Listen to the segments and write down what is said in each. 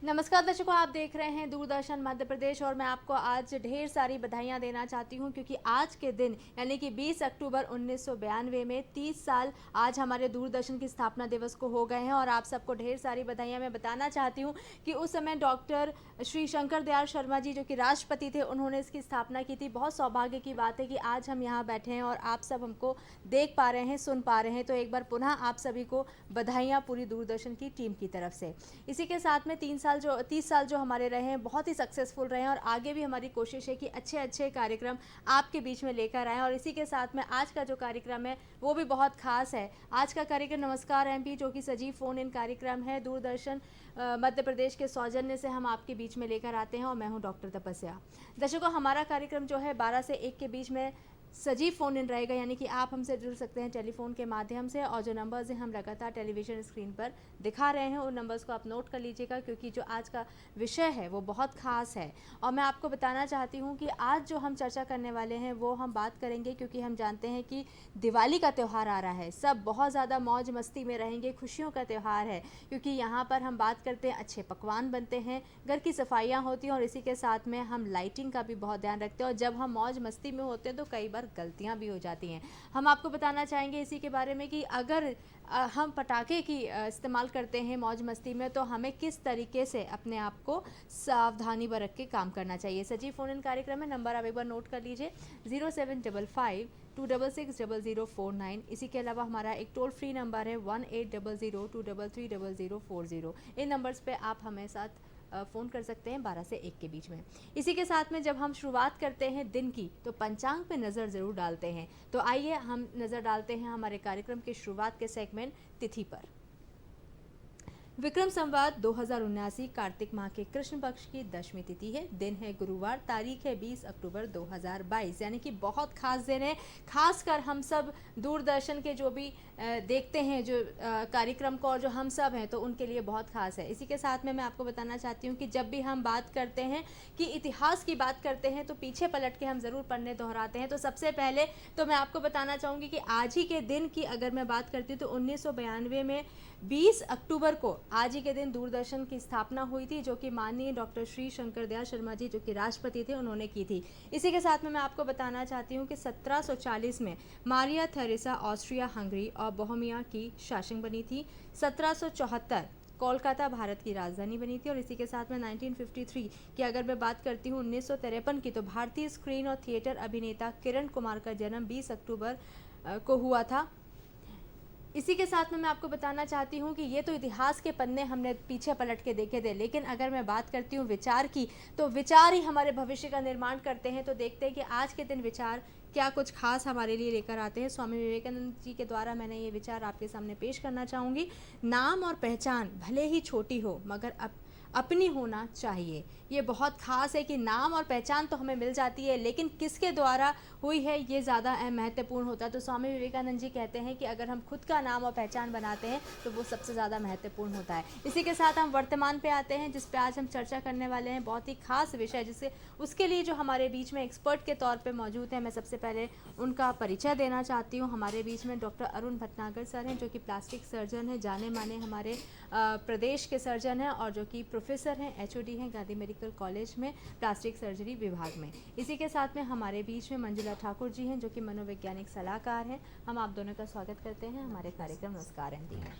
नमस्कार दर्शकों, आप देख रहे हैं दूरदर्शन मध्य प्रदेश और मैं आपको आज ढेर सारी बधाइयां देना चाहती हूं क्योंकि आज के दिन यानी कि 20 अक्टूबर 1992 में 30 साल आज हमारे दूरदर्शन की स्थापना दिवस को हो गए हैं। और आप सबको ढेर सारी बधाइयां मैं बताना चाहती हूं कि उस समय डॉक्टर श्री शंकर दयाल शर्मा जी जो कि राष्ट्रपति थे, उन्होंने इसकी स्थापना की थी। बहुत सौभाग्य की बात है कि आज हम यहाँ बैठे हैं और आप सब हमको देख पा रहे हैं, सुन पा रहे हैं। तो एक बार पुनः आप सभी को बधाइयाँ पूरी दूरदर्शन की टीम की तरफ से। इसी के साथ में 30 साल जो हमारे रहे हैं बहुत ही सक्सेसफुल रहे हैं और आगे भी हमारी कोशिश है कि अच्छे अच्छे कार्यक्रम आपके बीच में लेकर आएँ। और इसी के साथ में आज का जो कार्यक्रम है वो भी बहुत खास है। आज का कार्यक्रम नमस्कार एमपी जो कि सजीव फोन इन कार्यक्रम है, दूरदर्शन मध्य प्रदेश के सौजन्य से हम आपके बीच में लेकर आते हैं और मैं हूं डॉक्टर तपस्या। दर्शकों, हमारा कार्यक्रम जो है 12 से 1 के बीच में सजीव फ़ोन इन रहेगा, यानी कि आप हमसे जुड़ सकते हैं टेलीफोन के माध्यम से। और जो नंबर्स हैं हम लगातार टेलीविज़न स्क्रीन पर दिखा रहे हैं, उन नंबर्स को आप नोट कर लीजिएगा क्योंकि जो आज का विषय है वो बहुत ख़ास है। और मैं आपको बताना चाहती हूँ कि आज जो हम चर्चा करने वाले हैं वो हम बात करेंगे क्योंकि हम जानते हैं कि दिवाली का त्यौहार आ रहा है। सब बहुत ज़्यादा मौज मस्ती में रहेंगे, खुशियों का त्यौहार है क्योंकि यहाँ पर हम बात करते हैं, अच्छे पकवान बनते हैं, घर की सफाइयाँ होती हैं और इसी के साथ में हम लाइटिंग का भी बहुत ध्यान रखते हैं। और जब हम मौज मस्ती में होते हैं तो कई बार गलतियां भी हो जाती हैं। हम आपको बताना चाहेंगे इसी के बारे में कि अगर हम पटाखे की इस्तेमाल करते हैं मौज मस्ती में तो हमें किस तरीके से अपने आप को सावधानी बरत के काम करना चाहिए। सजीव फोन इन कार्यक्रम में नंबर आप एक बार नोट कर लीजिए 0755 इसी के अलावा हमारा एक टोल फ्री नंबर है 1800 इन नंबर्स पे आप हमें साथ फ़ोन कर सकते हैं 12 से 1 के बीच में। इसी के साथ में जब हम शुरुआत करते हैं दिन की तो पंचांग पे नज़र ज़रूर डालते हैं। तो आइए हम नज़र डालते हैं हमारे कार्यक्रम के शुरुआत के सेगमेंट तिथि पर। विक्रम संवत 2079 कार्तिक माह के कृष्ण पक्ष की दशमी तिथि है। दिन है गुरुवार, तारीख है 20 अक्टूबर 2022, यानी कि बहुत खास दिन है। खासकर हम सब दूरदर्शन के जो भी देखते हैं जो कार्यक्रम को और जो हम सब हैं तो उनके लिए बहुत खास है। इसी के साथ में मैं आपको बताना चाहती हूँ कि जब भी हम बात करते हैं कि इतिहास की बात करते हैं तो पीछे पलट के हम ज़रूर पन्ने दोहराते हैं। तो सबसे पहले तो मैं आपको बताना चाहूँगी कि आज ही के दिन की अगर मैं बात करती हूँ तो 1992 में 20 अक्टूबर को आज ही के दिन दूरदर्शन की स्थापना हुई थी जो कि माननीय डॉक्टर श्री शंकर दयाल शर्मा जी जो कि राष्ट्रपति थे उन्होंने की थी। इसी के साथ में मैं आपको बताना चाहती हूँ कि 1740 में मारिया थेरेसा ऑस्ट्रिया हंगरी और बोहेमिया की शासक बनी थी। 1774 कोलकाता भारत की राजधानी बनी थी। और इसी के साथ में 1953 की अगर मैं बात करती हूँ 1953 की तो भारतीय स्क्रीन और थिएटर अभिनेता किरण कुमार का जन्म 20 अक्टूबर को हुआ था। इसी के साथ में मैं आपको बताना चाहती हूँ कि ये तो इतिहास के पन्ने हमने पीछे पलट के देखे थे, लेकिन अगर मैं बात करती हूँ विचार की तो विचार ही हमारे भविष्य का निर्माण करते हैं। तो देखते हैं कि आज के दिन विचार क्या कुछ खास हमारे लिए लेकर आते हैं। स्वामी विवेकानंद जी के द्वारा मैंने ये विचार आपके सामने पेश करना चाहूँगी। नाम और पहचान भले ही छोटी हो मगर अपनी होना चाहिए। ये बहुत ख़ास है कि नाम और पहचान तो हमें मिल जाती है लेकिन किसके द्वारा हुई है ये ज़्यादा महत्वपूर्ण होता है। तो स्वामी विवेकानंद जी कहते हैं कि अगर हम खुद का नाम और पहचान बनाते हैं तो वो सबसे ज़्यादा महत्वपूर्ण होता है। इसी के साथ हम वर्तमान पे आते हैं जिस पे आज हम चर्चा करने वाले हैं। बहुत ही खास विषय जिससे उसके लिए जो हमारे बीच में एक्सपर्ट के तौर पर मौजूद है, मैं सबसे पहले उनका परिचय देना चाहती हूँ। हमारे बीच में डॉक्टर अरुण भटनागर सर हैं जो कि प्लास्टिक सर्जन हैं, जाने माने हमारे प्रदेश के सर्जन हैं और जो कि प्रोफेसर हैं, एचओडी हैं गांधी मेडिकल कॉलेज में प्लास्टिक सर्जरी विभाग में। इसी के साथ में हमारे बीच में मंजुला ठाकुर जी हैं जो कि मनोवैज्ञानिक सलाहकार हैं। हम आप दोनों का स्वागत करते हैं हमारे कार्यक्रम नमस्कार एमडी में।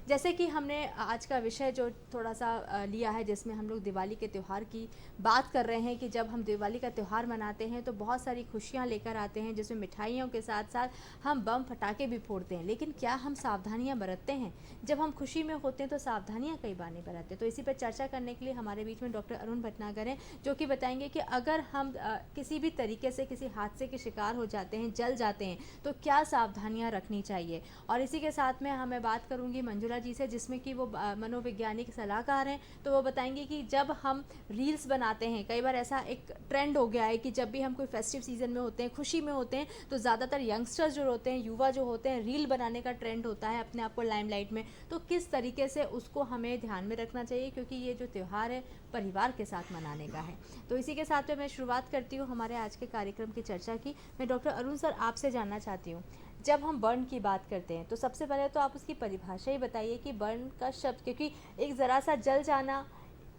जैसे कि हमने आज का विषय जो थोड़ा सा लिया है जिसमें हम लोग दिवाली के त्यौहार की बात कर रहे हैं कि जब हम दिवाली का त्यौहार मनाते हैं तो बहुत सारी खुशियाँ लेकर आते हैं जिसमें मिठाइयों के साथ साथ हम बम फटाके भी फोड़ते हैं। लेकिन क्या हम सावधानियाँ बरतते हैं? जब हम खुशी में होते हैं तो सावधानियाँ कई बार नहीं बरतते। तो इसी पर चर्चा करने के लिए हमारे बीच में डॉक्टर अरुण भटनागर हैं जो कि बताएंगे कि अगर हम किसी भी तरीके से किसी हादसे के शिकार हो जाते हैं, जल जाते हैं, तो क्या सावधानियाँ रखनी चाहिए। और इसी के साथ में हमें बात करूँगी मंजुला जी से जिसमें कि वो मनोवैज्ञानिक सलाहकार हैं। तो वो बताएंगे कि जब हम रील्स बनाते हैं, कई बार ऐसा एक ट्रेंड हो गया है कि जब भी हम कोई फेस्टिव सीजन में होते हैं, खुशी में होते हैं, तो ज़्यादातर यंगस्टर्स जो होते हैं, युवा जो होते हैं, रील बनाने का ट्रेंड होता है अपने आप को लाइमलाइट में। तो किस तरीके से उसको हमें ध्यान में रखना चाहिए क्योंकि ये जो त्यौहार है परिवार के साथ मनाने का है। तो इसी के साथ में मैं शुरुआत करती हूँ हमारे आज के कार्यक्रम की चर्चा की। मैं डॉक्टर अरुण सर आपसे जानना चाहती हूँ, जब हम बर्न की बात करते हैं तो सबसे पहले तो आप उसकी परिभाषा ही बताइए कि बर्न का शब्द, क्योंकि एक ज़रा सा जल जाना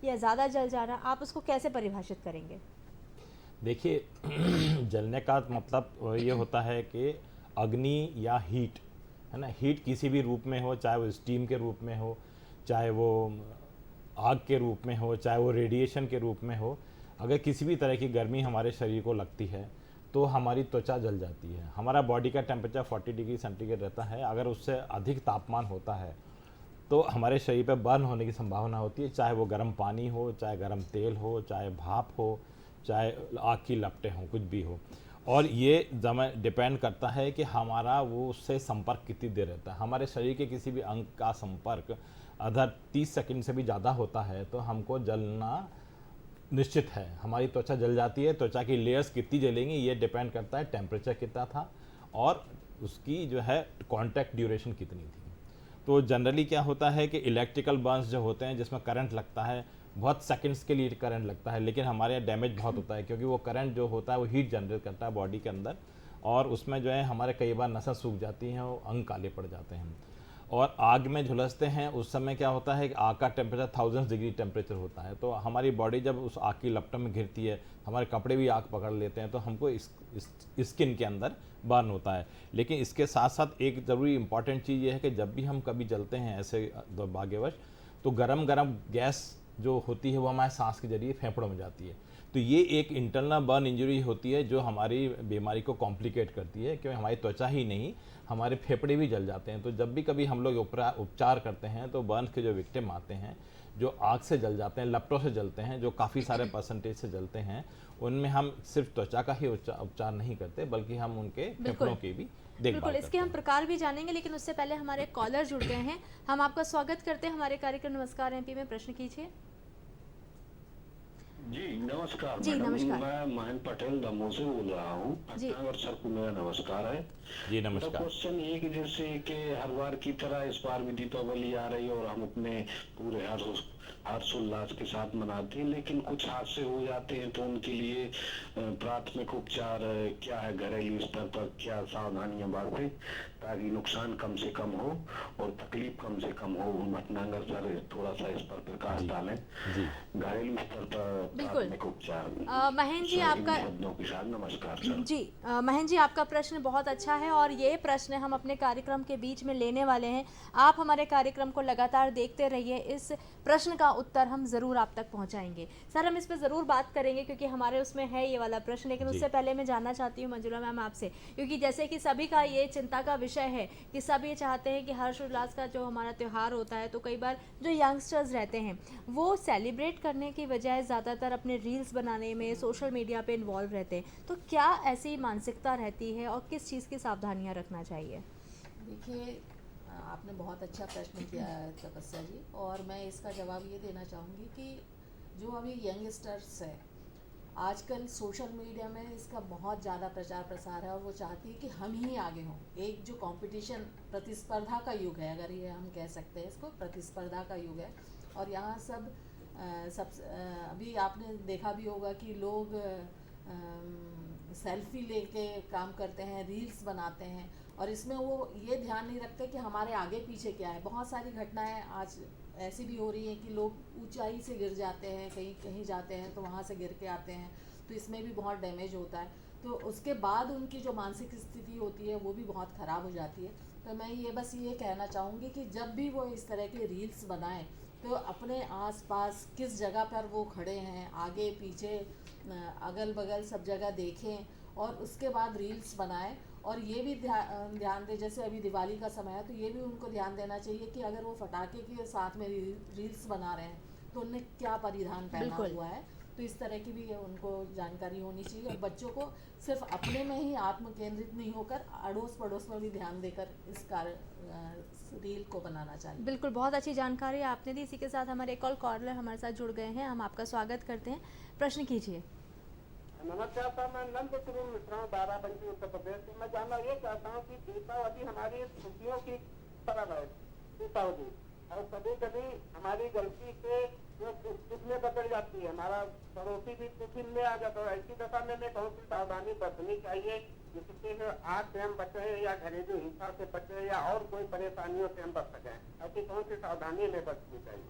या ज़्यादा जल जाना, आप उसको कैसे परिभाषित करेंगे? देखिए जलने का मतलब ये होता है कि अग्नि या हीट, है ना, हीट किसी भी रूप में हो, चाहे वो स्टीम के रूप में हो, चाहे वो आग के रूप में हो, चाहे वो रेडिएशन के रूप में हो, अगर किसी भी तरह की गर्मी हमारे शरीर को लगती है तो हमारी त्वचा जल जाती है। हमारा बॉडी का टेम्परेचर 40 डिग्री सेंटीग्रेड रहता है, अगर उससे अधिक तापमान होता है तो हमारे शरीर पे बर्न होने की संभावना होती है, चाहे वो गर्म पानी हो, चाहे गर्म तेल हो, चाहे भाप हो, चाहे आग की लपटें हों, कुछ भी हो। और ये डिपेंड करता है कि हमारा वो उससे संपर्क कितनी देर रहता है। हमारे शरीर के किसी भी अंग का संपर्क अगर 30 सेकंड से भी ज़्यादा होता है तो हमको जलना निश्चित है, हमारी त्वचा जल जाती है। त्वचा की लेयर्स कितनी जलेंगी ये डिपेंड करता है टेम्परेचर कितना था और उसकी जो है कांटेक्ट ड्यूरेशन कितनी थी। तो जनरली क्या होता है कि इलेक्ट्रिकल बर्न्स जो होते हैं जिसमें करंट लगता है, बहुत सेकंड्स के लिए करंट लगता है, लेकिन हमारे यहाँ डैमेज बहुत होता है क्योंकि वो करंट जो होता है वो हीट जनरेट करता है बॉडी के अंदर, और उसमें जो है हमारे कई बार नसें सूख जाती हैं और अंग काले पड़ जाते हैं। और आग में झुलसते हैं उस समय क्या होता है कि आग का टेम्परेचर 1000 डिग्री टेम्परेचर होता है, तो हमारी बॉडी जब उस आग की लपटों में घिरती है, हमारे कपड़े भी आग पकड़ लेते हैं, तो हमको इस स्किन के अंदर बर्न होता है। लेकिन इसके साथ साथ एक ज़रूरी इंपॉर्टेंट चीज़ ये है कि जब भी हम कभी जलते हैं ऐसे दुर्भाग्यवश, तो गरम गरम गैस जो होती है वो हमारे सांस के जरिए फेफड़ों में जाती है। तो ये एक इंटरनल बर्न इंजरी होती है जो हमारी बीमारी को कॉम्प्लिकेट करती है, क्योंकि हमारी त्वचा ही नहीं हमारे फेफड़े भी जल जाते हैं। तो जब भी कभी हम लोग उपचार करते हैं तो बर्न के जो विक्टिम आते हैं जो आग से जल जाते हैं, लपटों से जलते हैं, जो काफ़ी सारे परसेंटेज से जलते हैं, उनमें हम सिर्फ त्वचा का ही उपचार नहीं करते बल्कि हम उनके फेफड़ों की भी देखभाल बिल्कुल, इसके करते हम हैं। प्रकार भी जानेंगे, लेकिन उससे पहले हमारे कॉलर जुड़ गए हैं। हम आपका स्वागत करते हैं हमारे कार्यक्रम नमस्कार एमपी में। प्रश्न कीजिए। जी नमस्कार जी मैडम, नमस्कार। मैं महेंद्र पटेल दमोह से बोल रहा हूँ। जी। पटनागर सर को मेरा नमस्कार है। जी तो नमस्कार। क्वेश्चन ये कि जैसे कि हर बार की तरह इस बार भी दीपावली आ रही है और हम अपने पूरे हर्षोल्लास के साथ मनाते हैं, लेकिन कुछ हादसे हो जाते हैं तो उनके लिए प्राथमिक उपचार क्या है, घरेलू स्तर पर क्या सावधानियां बरतें ताकि नुकसान कम से कम हो और तकलीफ कम से कम हो। भटनागर सर थोड़ा सा इस पर प्रकाश डालें। जी घरेलू स्तर पर बिल्कुल। प्राथमिक उपचार। महेंद्र जी सर, इन आपका शब्दों के साथ नमस्कार सर। जी महेंद्र जी आपका प्रश्न बहुत अच्छा है और ये प्रश्न हम अपने कार्यक्रम के बीच में लेने वाले हैं। आप हमारे कार्यक्रम को लगातार देखते रहिए, इस प्रश्न का उत्तर हम ज़रूर आप तक पहुंचाएंगे। सर हम इस पर ज़रूर बात करेंगे क्योंकि हमारे उसमें है ये वाला प्रश्न, लेकिन जी उससे पहले मैं जानना चाहती हूँ मंजुला मैम आपसे, क्योंकि जैसे कि सभी का ये चिंता का विषय है कि सब ये चाहते हैं कि हर्ष उल्लास का जो हमारा त्यौहार होता है, तो कई बार जो यंगस्टर्स रहते हैं वो सेलिब्रेट करने की बजाय ज़्यादातर अपने रील्स बनाने में सोशल मीडिया पे इन्वॉल्व रहते हैं। तो क्या ऐसी मानसिकता रहती है और किस चीज़ की सावधानियां रखना चाहिए? देखिए, आपने बहुत अच्छा प्रश्न किया है तपस्या जी, और मैं इसका जवाब ये देना चाहूँगी कि जो अभी यंगस्टर्स है आजकल सोशल मीडिया में इसका बहुत ज़्यादा प्रचार प्रसार है और वो चाहती है कि हम ही आगे हों। एक जो कंपटीशन प्रतिस्पर्धा का युग है, अगर ये हम कह सकते हैं इसको, प्रतिस्पर्धा का युग है। और यहाँ अभी आपने देखा भी होगा कि लोग सेल्फी लेके काम करते हैं, रील्स बनाते हैं, और इसमें वो ये ध्यान नहीं रखते कि हमारे आगे पीछे क्या है। बहुत सारी घटनाएं आज ऐसी भी हो रही हैं कि लोग ऊंचाई से गिर जाते हैं, कहीं कहीं जाते हैं तो वहाँ से गिर के आते हैं, तो इसमें भी बहुत डैमेज होता है। तो उसके बाद उनकी जो मानसिक स्थिति होती है वो भी बहुत ख़राब हो जाती है। तो मैं बस ये कहना चाहूँगी कि जब भी वो इस तरह के रील्स बनाएं तो अपने आसपास किस जगह पर वो खड़े हैं, आगे पीछे अगल बगल सब जगह देखें और उसके बाद रील्स बनाएं। और ये भी ध्यान दें, जैसे अभी दिवाली का समय है तो ये भी उनको ध्यान देना चाहिए कि अगर वो फटाके के साथ में रील्स बना रहे हैं तो उन्हें क्या परिधान पहना हुआ है। तो इस तरह की भी उनको जानकारी होनी चाहिए। और बच्चों को सिर्फ अपने में ही आत्म केंद्रित नहीं होकर अड़ोस पड़ोस में भी ध्यान देकर इस कार्य रील को बनाना चाहिए। बिल्कुल, बहुत अच्छी जानकारी आपने दी। इसी के साथ हमारे एक और कॉलर हमारे साथ जुड़ गए हैं, हम आपका स्वागत करते हैं। प्रश्न कीजिए। नमस्कार सर, मैं नंद तरुण मिश्रा हूँ, बाराबंकी उत्तर प्रदेश से। मैं जानना ये चाहता हूँ कि दीपावली हमारी खुशियों की पर्व है दीपावली, और कभी कभी हमारी गलती से जो किस्में बदल जाती है, हमारा पड़ोसी भी टिफिन में आ जाता है। ऐसी दशा में कौन सी सावधानी बरतनी चाहिए जिससे आग से हम बचे या घरेलू हिंसा से बचे या और कोई परेशानियों से हम बच सकें? ऐसी कौन सी सावधानी में बरतनी चाहिए?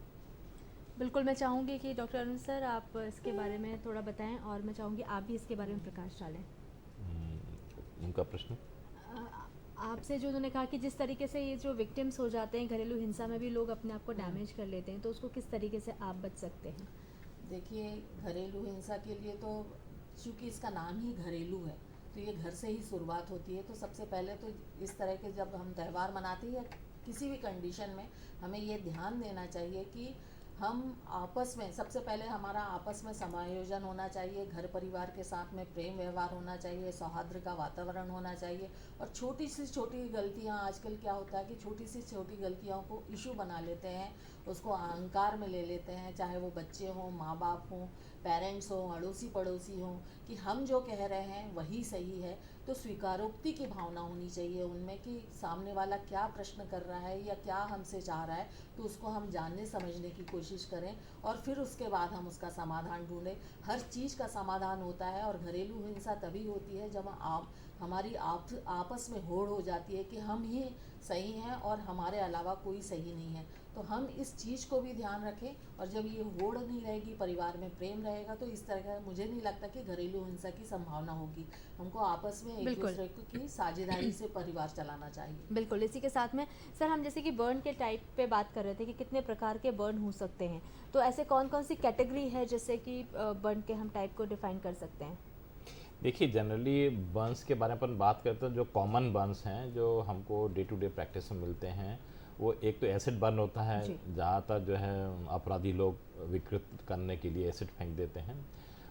बिल्कुल, मैं चाहूँगी कि डॉक्टर अरुण सर आप इसके बारे में थोड़ा बताएं और मैं चाहूँगी आप भी इसके बारे में प्रकाश डालें। उनका प्रश्न। आपसे जो उन्होंने कहा कि जिस तरीके से ये जो विक्टिम्स हो जाते हैं घरेलू हिंसा में भी लोग अपने आप को डैमेज कर लेते हैं, तो उसको किस तरीके से आप बच सकते हैं? देखिए, घरेलू हिंसा के लिए तो चूँकि इसका नाम ही घरेलू है, तो ये घर से ही शुरुआत होती है। तो सबसे पहले तो इस तरह के जब हम त्यौहार मनाते हैं या किसी भी कंडीशन में हमें ये ध्यान देना चाहिए कि हम आपस में, सबसे पहले हमारा आपस में समायोजन होना चाहिए, घर परिवार के साथ में प्रेम व्यवहार होना चाहिए, सौहार्द का वातावरण होना चाहिए। और छोटी सी छोटी गलतियां, आजकल क्या होता है कि छोटी सी छोटी गलतियों को इशू बना लेते हैं, उसको अहंकार में ले लेते हैं, चाहे वो बच्चे हों, माँ बाप हों, पेरेंट्स हों, अड़ोसी पड़ोसी हों, कि हम जो कह रहे हैं वही सही है। तो स्वीकारोक्ति की भावना होनी चाहिए उनमें कि सामने वाला क्या प्रश्न कर रहा है या क्या हमसे चाह रहा है, तो उसको हम जानने समझने की कोशिश करें और फिर उसके बाद हम उसका समाधान ढूंढें। हर चीज़ का समाधान होता है और घरेलू हिंसा तभी होती है जब हमारी आपस में होड़ हो जाती है कि हम ही सही हैं और हमारे अलावा कोई सही नहीं है। तो हम इस चीज़ को भी ध्यान रखें और जब ये होड़ नहीं रहेगी, परिवार में प्रेम रहेगा, तो इस तरह का मुझे नहीं लगता कि घरेलू हिंसा की संभावना होगी। हमको आपस में एक बिल्कुल। दूसरे की साझेदारी से परिवार चलाना चाहिए। बिल्कुल, इसी के साथ में सर हम जैसे कि बर्न के टाइप पे बात कर रहे थे कि कितने प्रकार के बर्न हो सकते हैं, तो ऐसे कौन कौन सी कैटेगरी है जिससे कि बर्न के हम टाइप को डिफाइन कर सकते हैं? देखिए, जनरली बर्न्स के बारे में अपन बात करते हैं, जो कॉमन बर्न्स हैं जो हमको डे टू डे प्रैक्टिस में मिलते हैं, वो एक तो एसिड बर्न होता है। जी। ज़्यादातर जो है अपराधी लोग विकृत करने के लिए एसिड फेंक देते हैं।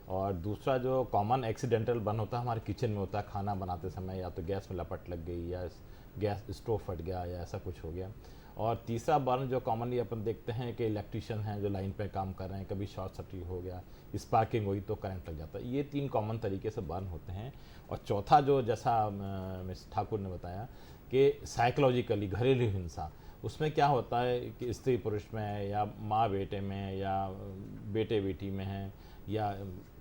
और दूसरा जो कॉमन एक्सीडेंटल बर्न होता है हमारे किचन में होता है, खाना बनाते समय या तो गैस में लपट लग गई या गैस स्टोव फट गया या ऐसा कुछ हो गया। और तीसरा बर्न जो कॉमनली अपन देखते हैं कि इलेक्ट्रिशियन हैं जो लाइन पे काम कर रहे हैं, कभी शॉर्ट सर्किट हो गया, स्पार्किंग हुई तो करंट लग जाता है। ये 3 कॉमन तरीके से बर्न होते हैं। और चौथा जो जैसा मिस ठाकुर ने बताया कि साइकोलॉजिकली घरेलू हिंसा, उसमें क्या होता है कि स्त्री पुरुष में है या माँ बेटे में या बेटे बेटी में है या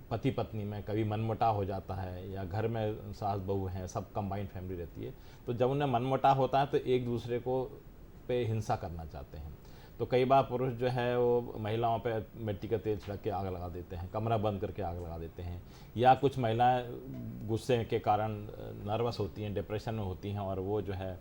पति पत्नी में कभी मनमुटाव हो जाता है या घर में सास बहू हैं, सब कंबाइंड फैमिली रहती है। तो जब उन्हें मनमुटाव होता है तो एक दूसरे को पे हिंसा करना चाहते हैं। तो कई बार पुरुष जो है वो महिलाओं पे मिट्टी का तेल छिड़क के आग लगा देते हैं, कमरा बंद करके आग लगा देते हैं, या कुछ महिलाएं गुस्से के कारण नर्वस होती हैं, डिप्रेशन में होती हैं और वो जो है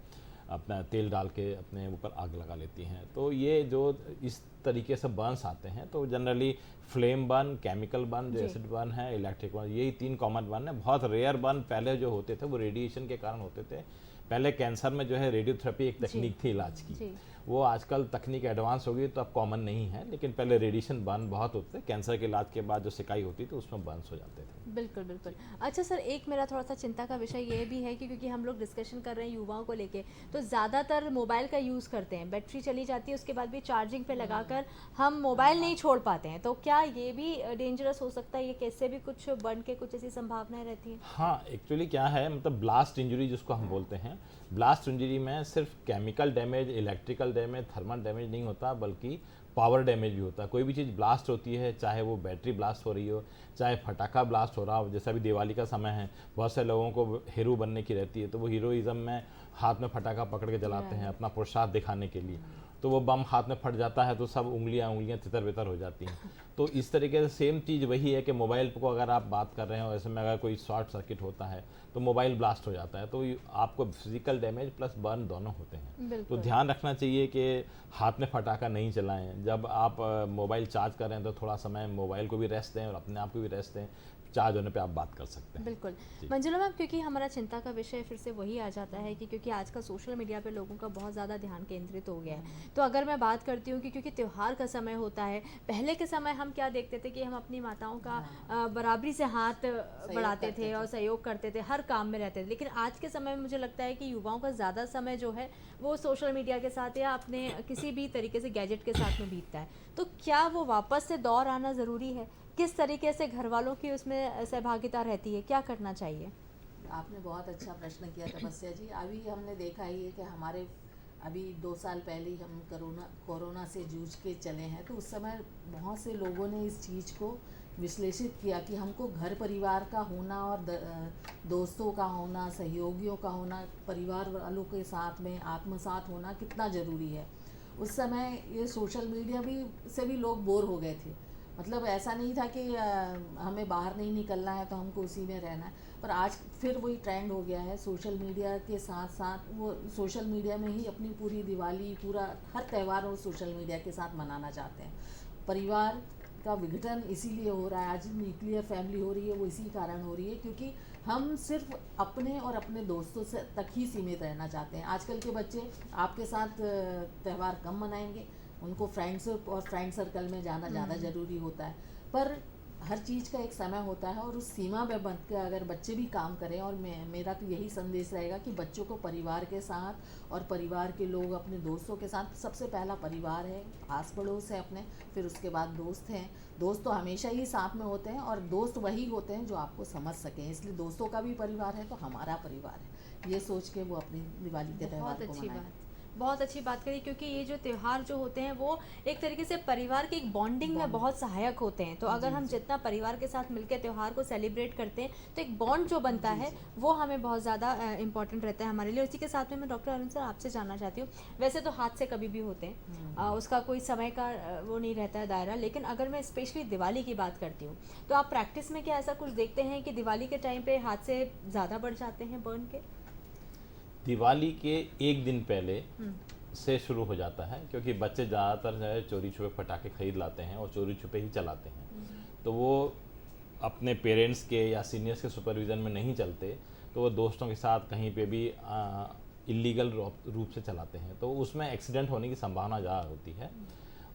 अपना तेल डाल के अपने ऊपर आग लगा लेती हैं। तो ये जो इस तरीके से बर्न्स आते हैं, तो generally flame burn, chemical burn, जो जी। एसिड बर्न है, इलेक्ट्रिक बर्न, यही 3 कॉमन बर्न है। बहुत रेयर बर्न पहले जो होते थे वो रेडिएशन के कारण होते थे। पहले कैंसर में जो है रेडियोथेरेपी एक तकनीक थी इलाज की, जी। वो आजकल तकनीक एडवांस हो गई तो अब कॉमन नहीं है, लेकिन पहले रेडिएशन बर्न बहुत होते थे। कैंसर के इलाज के बाद जो सिकाई होती थी उसमें बर्न्स हो जाते थे। बिल्कुल, बिल्कुल। अच्छा सर, एक मेरा थोड़ा सा चिंता का विषय ये भी है कि क्योंकि हम लोग डिस्कशन कर रहे हैं युवाओं को लेके, तो ज़्यादातर मोबाइल का यूज़ करते हैं, बैटरी चली जाती है उसके बाद भी चार्जिंग पे लगाकर हम मोबाइल नहीं छोड़ पाते हैं, तो क्या ये भी डेंजरस हो सकता है? ये कैसे भी कुछ बन के कुछ ऐसी संभावनाएं रहती हैं? हाँ, एक्चुअली क्या है, मतलब ब्लास्ट इंजरी जिसको हम बोलते हैं, ब्लास्ट इंजरी में सिर्फ chemical damage, electrical damage, thermal damage नहीं होता, बल्कि पावर डैमेज भी होता है। कोई भी चीज़ ब्लास्ट होती है, चाहे वो बैटरी ब्लास्ट हो रही हो, चाहे फटाका ब्लास्ट हो रहा हो, जैसा भी दिवाली का समय है, बहुत से लोगों को हीरो बनने की रहती है, तो वो हीरोइज्म में हाथ में फटाका पकड़ के जलाते हैं अपना पुरुषार्थ दिखाने के लिए। तो वो बम हाथ में फट जाता है तो सब उंगलियां तितर बितर हो जाती हैं। तो इस तरीके से सेम चीज़ वही है कि मोबाइल को अगर आप बात कर रहे हो, ऐसे में अगर कोई शॉर्ट सर्किट होता है तो मोबाइल ब्लास्ट हो जाता है, तो आपको फिजिकल डैमेज प्लस बर्न दोनों होते हैं। तो बिल्कुल। ध्यान रखना चाहिए कि हाथ में फटाका नहीं चलाएं। जब आप मोबाइल चार्ज करें तो थोड़ा समय मोबाइल को भी रेस्ट दें और अपने आप को भी रेस्ट दें। चार्ज होने पे आप बात कर सकते हैं। बिल्कुल। जी। मंजुला मैम, क्योंकि हमारा चिंता का विषय फिर से वही आ जाता है कि क्योंकि आजकल सोशल मीडिया पे लोगों का बहुत ज़्यादा ध्यान केंद्रित हो गया है, तो अगर मैं बात करती हूँ कि क्योंकि त्यौहार का समय होता है, पहले के समय हम क्या देखते थे कि हम अपनी माताओं का बराबरी से हाथ बढ़ाते करते थे थे। और सहयोग करते थे, हर काम में रहते थे। लेकिन आज के समय में मुझे लगता है कि युवाओं का ज़्यादा समय जो है वो सोशल मीडिया के साथ या अपने किसी भी तरीके से गैजेट के साथ में बीतता है, तो क्या वो वापस से दौर आना ज़रूरी है? किस तरीके से घर वालों की उसमें सहभागिता रहती है, क्या करना चाहिए? आपने बहुत अच्छा प्रश्न किया तपस्या जी। अभी हमने देखा ही है कि हमारे अभी 2 साल पहले ही हम कोरोना से जूझ के चले हैं, तो उस समय बहुत से लोगों ने इस चीज़ को विश्लेषित किया कि हमको घर परिवार का होना और दोस्तों का होना, सहयोगियों का होना, परिवार वालों के साथ में आत्मसात होना कितना ज़रूरी है। उस समय ये सोशल मीडिया भी से भी लोग बोर हो गए थे। मतलब ऐसा नहीं था कि हमें बाहर नहीं निकलना है तो हमको उसी में रहना है, पर आज फिर वही ट्रेंड हो गया है। सोशल मीडिया के साथ साथ वो सोशल मीडिया में ही अपनी पूरी दिवाली, पूरा हर त्यौहार वो सोशल मीडिया के साथ मनाना चाहते हैं। परिवार का विघटन इसीलिए हो रहा है, आज न्यूक्लियर फैमिली हो रही है, वो इसी कारण हो रही है क्योंकि हम सिर्फ अपने और अपने दोस्तों से तक ही सीमित रहना चाहते हैं। आजकल के बच्चे आपके साथ त्यौहार कम मनाएंगे, उनको फ्रेंड्स और फ्रेंड सर्कल में जाना ज़्यादा ज़रूरी होता है। पर हर चीज़ का एक समय होता है और उस सीमा में बंध कर अगर बच्चे भी काम करें, और मेरा तो यही संदेश रहेगा कि बच्चों को परिवार के साथ और परिवार के लोग अपने दोस्तों के साथ, सबसे पहला परिवार है, आस पड़ोस है अपने, फिर उसके बाद दोस्त हैं। दोस्त तो हमेशा ही साथ में होते हैं और दोस्त वही होते हैं जो आपको समझ सकें, इसलिए दोस्तों का भी परिवार है तो हमारा परिवार है, ये सोच के वो अपनी दिवाली के त्यौहार को मनाएं। बहुत अच्छी बात करी, क्योंकि ये जो त्यौहार जो होते हैं वो एक तरीके से परिवार की एक बॉन्डिंग में बहुत सहायक होते हैं। तो अगर हम जितना परिवार के साथ मिलकर त्यौहार को सेलिब्रेट करते हैं तो एक बॉन्ड जो बनता है वो हमें बहुत ज़्यादा इंपॉर्टेंट रहता है हमारे लिए। उसी के साथ में मैं डॉक्टर अरुण सर आपसे जानना चाहती हूँ, वैसे तो हाथ से कभी भी होते हैं, उसका कोई समय का वो नहीं रहता है दायरा, लेकिन अगर मैं स्पेशली दिवाली की बात करती हूँ तो आप प्रैक्टिस में क्या ऐसा कुछ देखते हैं कि दिवाली के टाइम पे हाथ से ज़्यादा बढ़ जाते हैं बर्न के? दिवाली के एक दिन पहले से शुरू हो जाता है, क्योंकि बच्चे ज़्यादातर जो है चोरी छुपे पटाखे खरीद लाते हैं और चोरी छुपे ही चलाते हैं। तो वो अपने पेरेंट्स के या सीनियर्स के सुपरविज़न में नहीं चलते, तो वो दोस्तों के साथ कहीं पे भी इलीगल रूप से चलाते हैं, तो उसमें एक्सीडेंट होने की संभावना ज़्यादा होती है।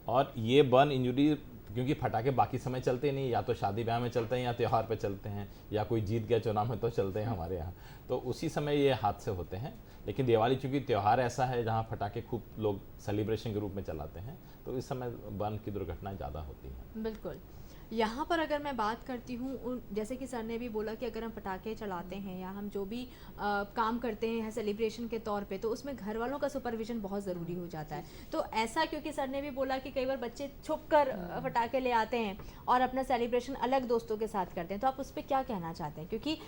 और ये बर्न इंजरी, क्योंकि पटाखे बाकी समय चलते नहीं, या तो शादी ब्याह में चलते हैं या त्यौहार पे चलते हैं, या कोई जीत गया चुनाव में तो चलते हैं हमारे यहाँ, तो उसी समय ये हादसे होते हैं। लेकिन दिवाली चूँकि त्यौहार ऐसा है जहाँ पटाखे खूब लोग सेलिब्रेशन के रूप में चलाते हैं, तो इस समय बर्न की दुर्घटनाएं ज़्यादा होती हैं। बिल्कुल। यहाँ पर अगर मैं बात करती हूँ, जैसे कि सर ने भी बोला कि अगर हम पटाखे चलाते हैं या हम जो भी काम करते हैं सेलिब्रेशन के तौर पे, तो उसमें घर वालों का सुपरविजन बहुत ज़रूरी हो जाता है। तो ऐसा, क्योंकि सर ने भी बोला कि कई बार बच्चे छुप कर पटाखे ले आते हैं और अपना सेलिब्रेशन अलग दोस्तों के साथ करते हैं, तो आप उस पर क्या कहना चाहते हैं? क्योंकि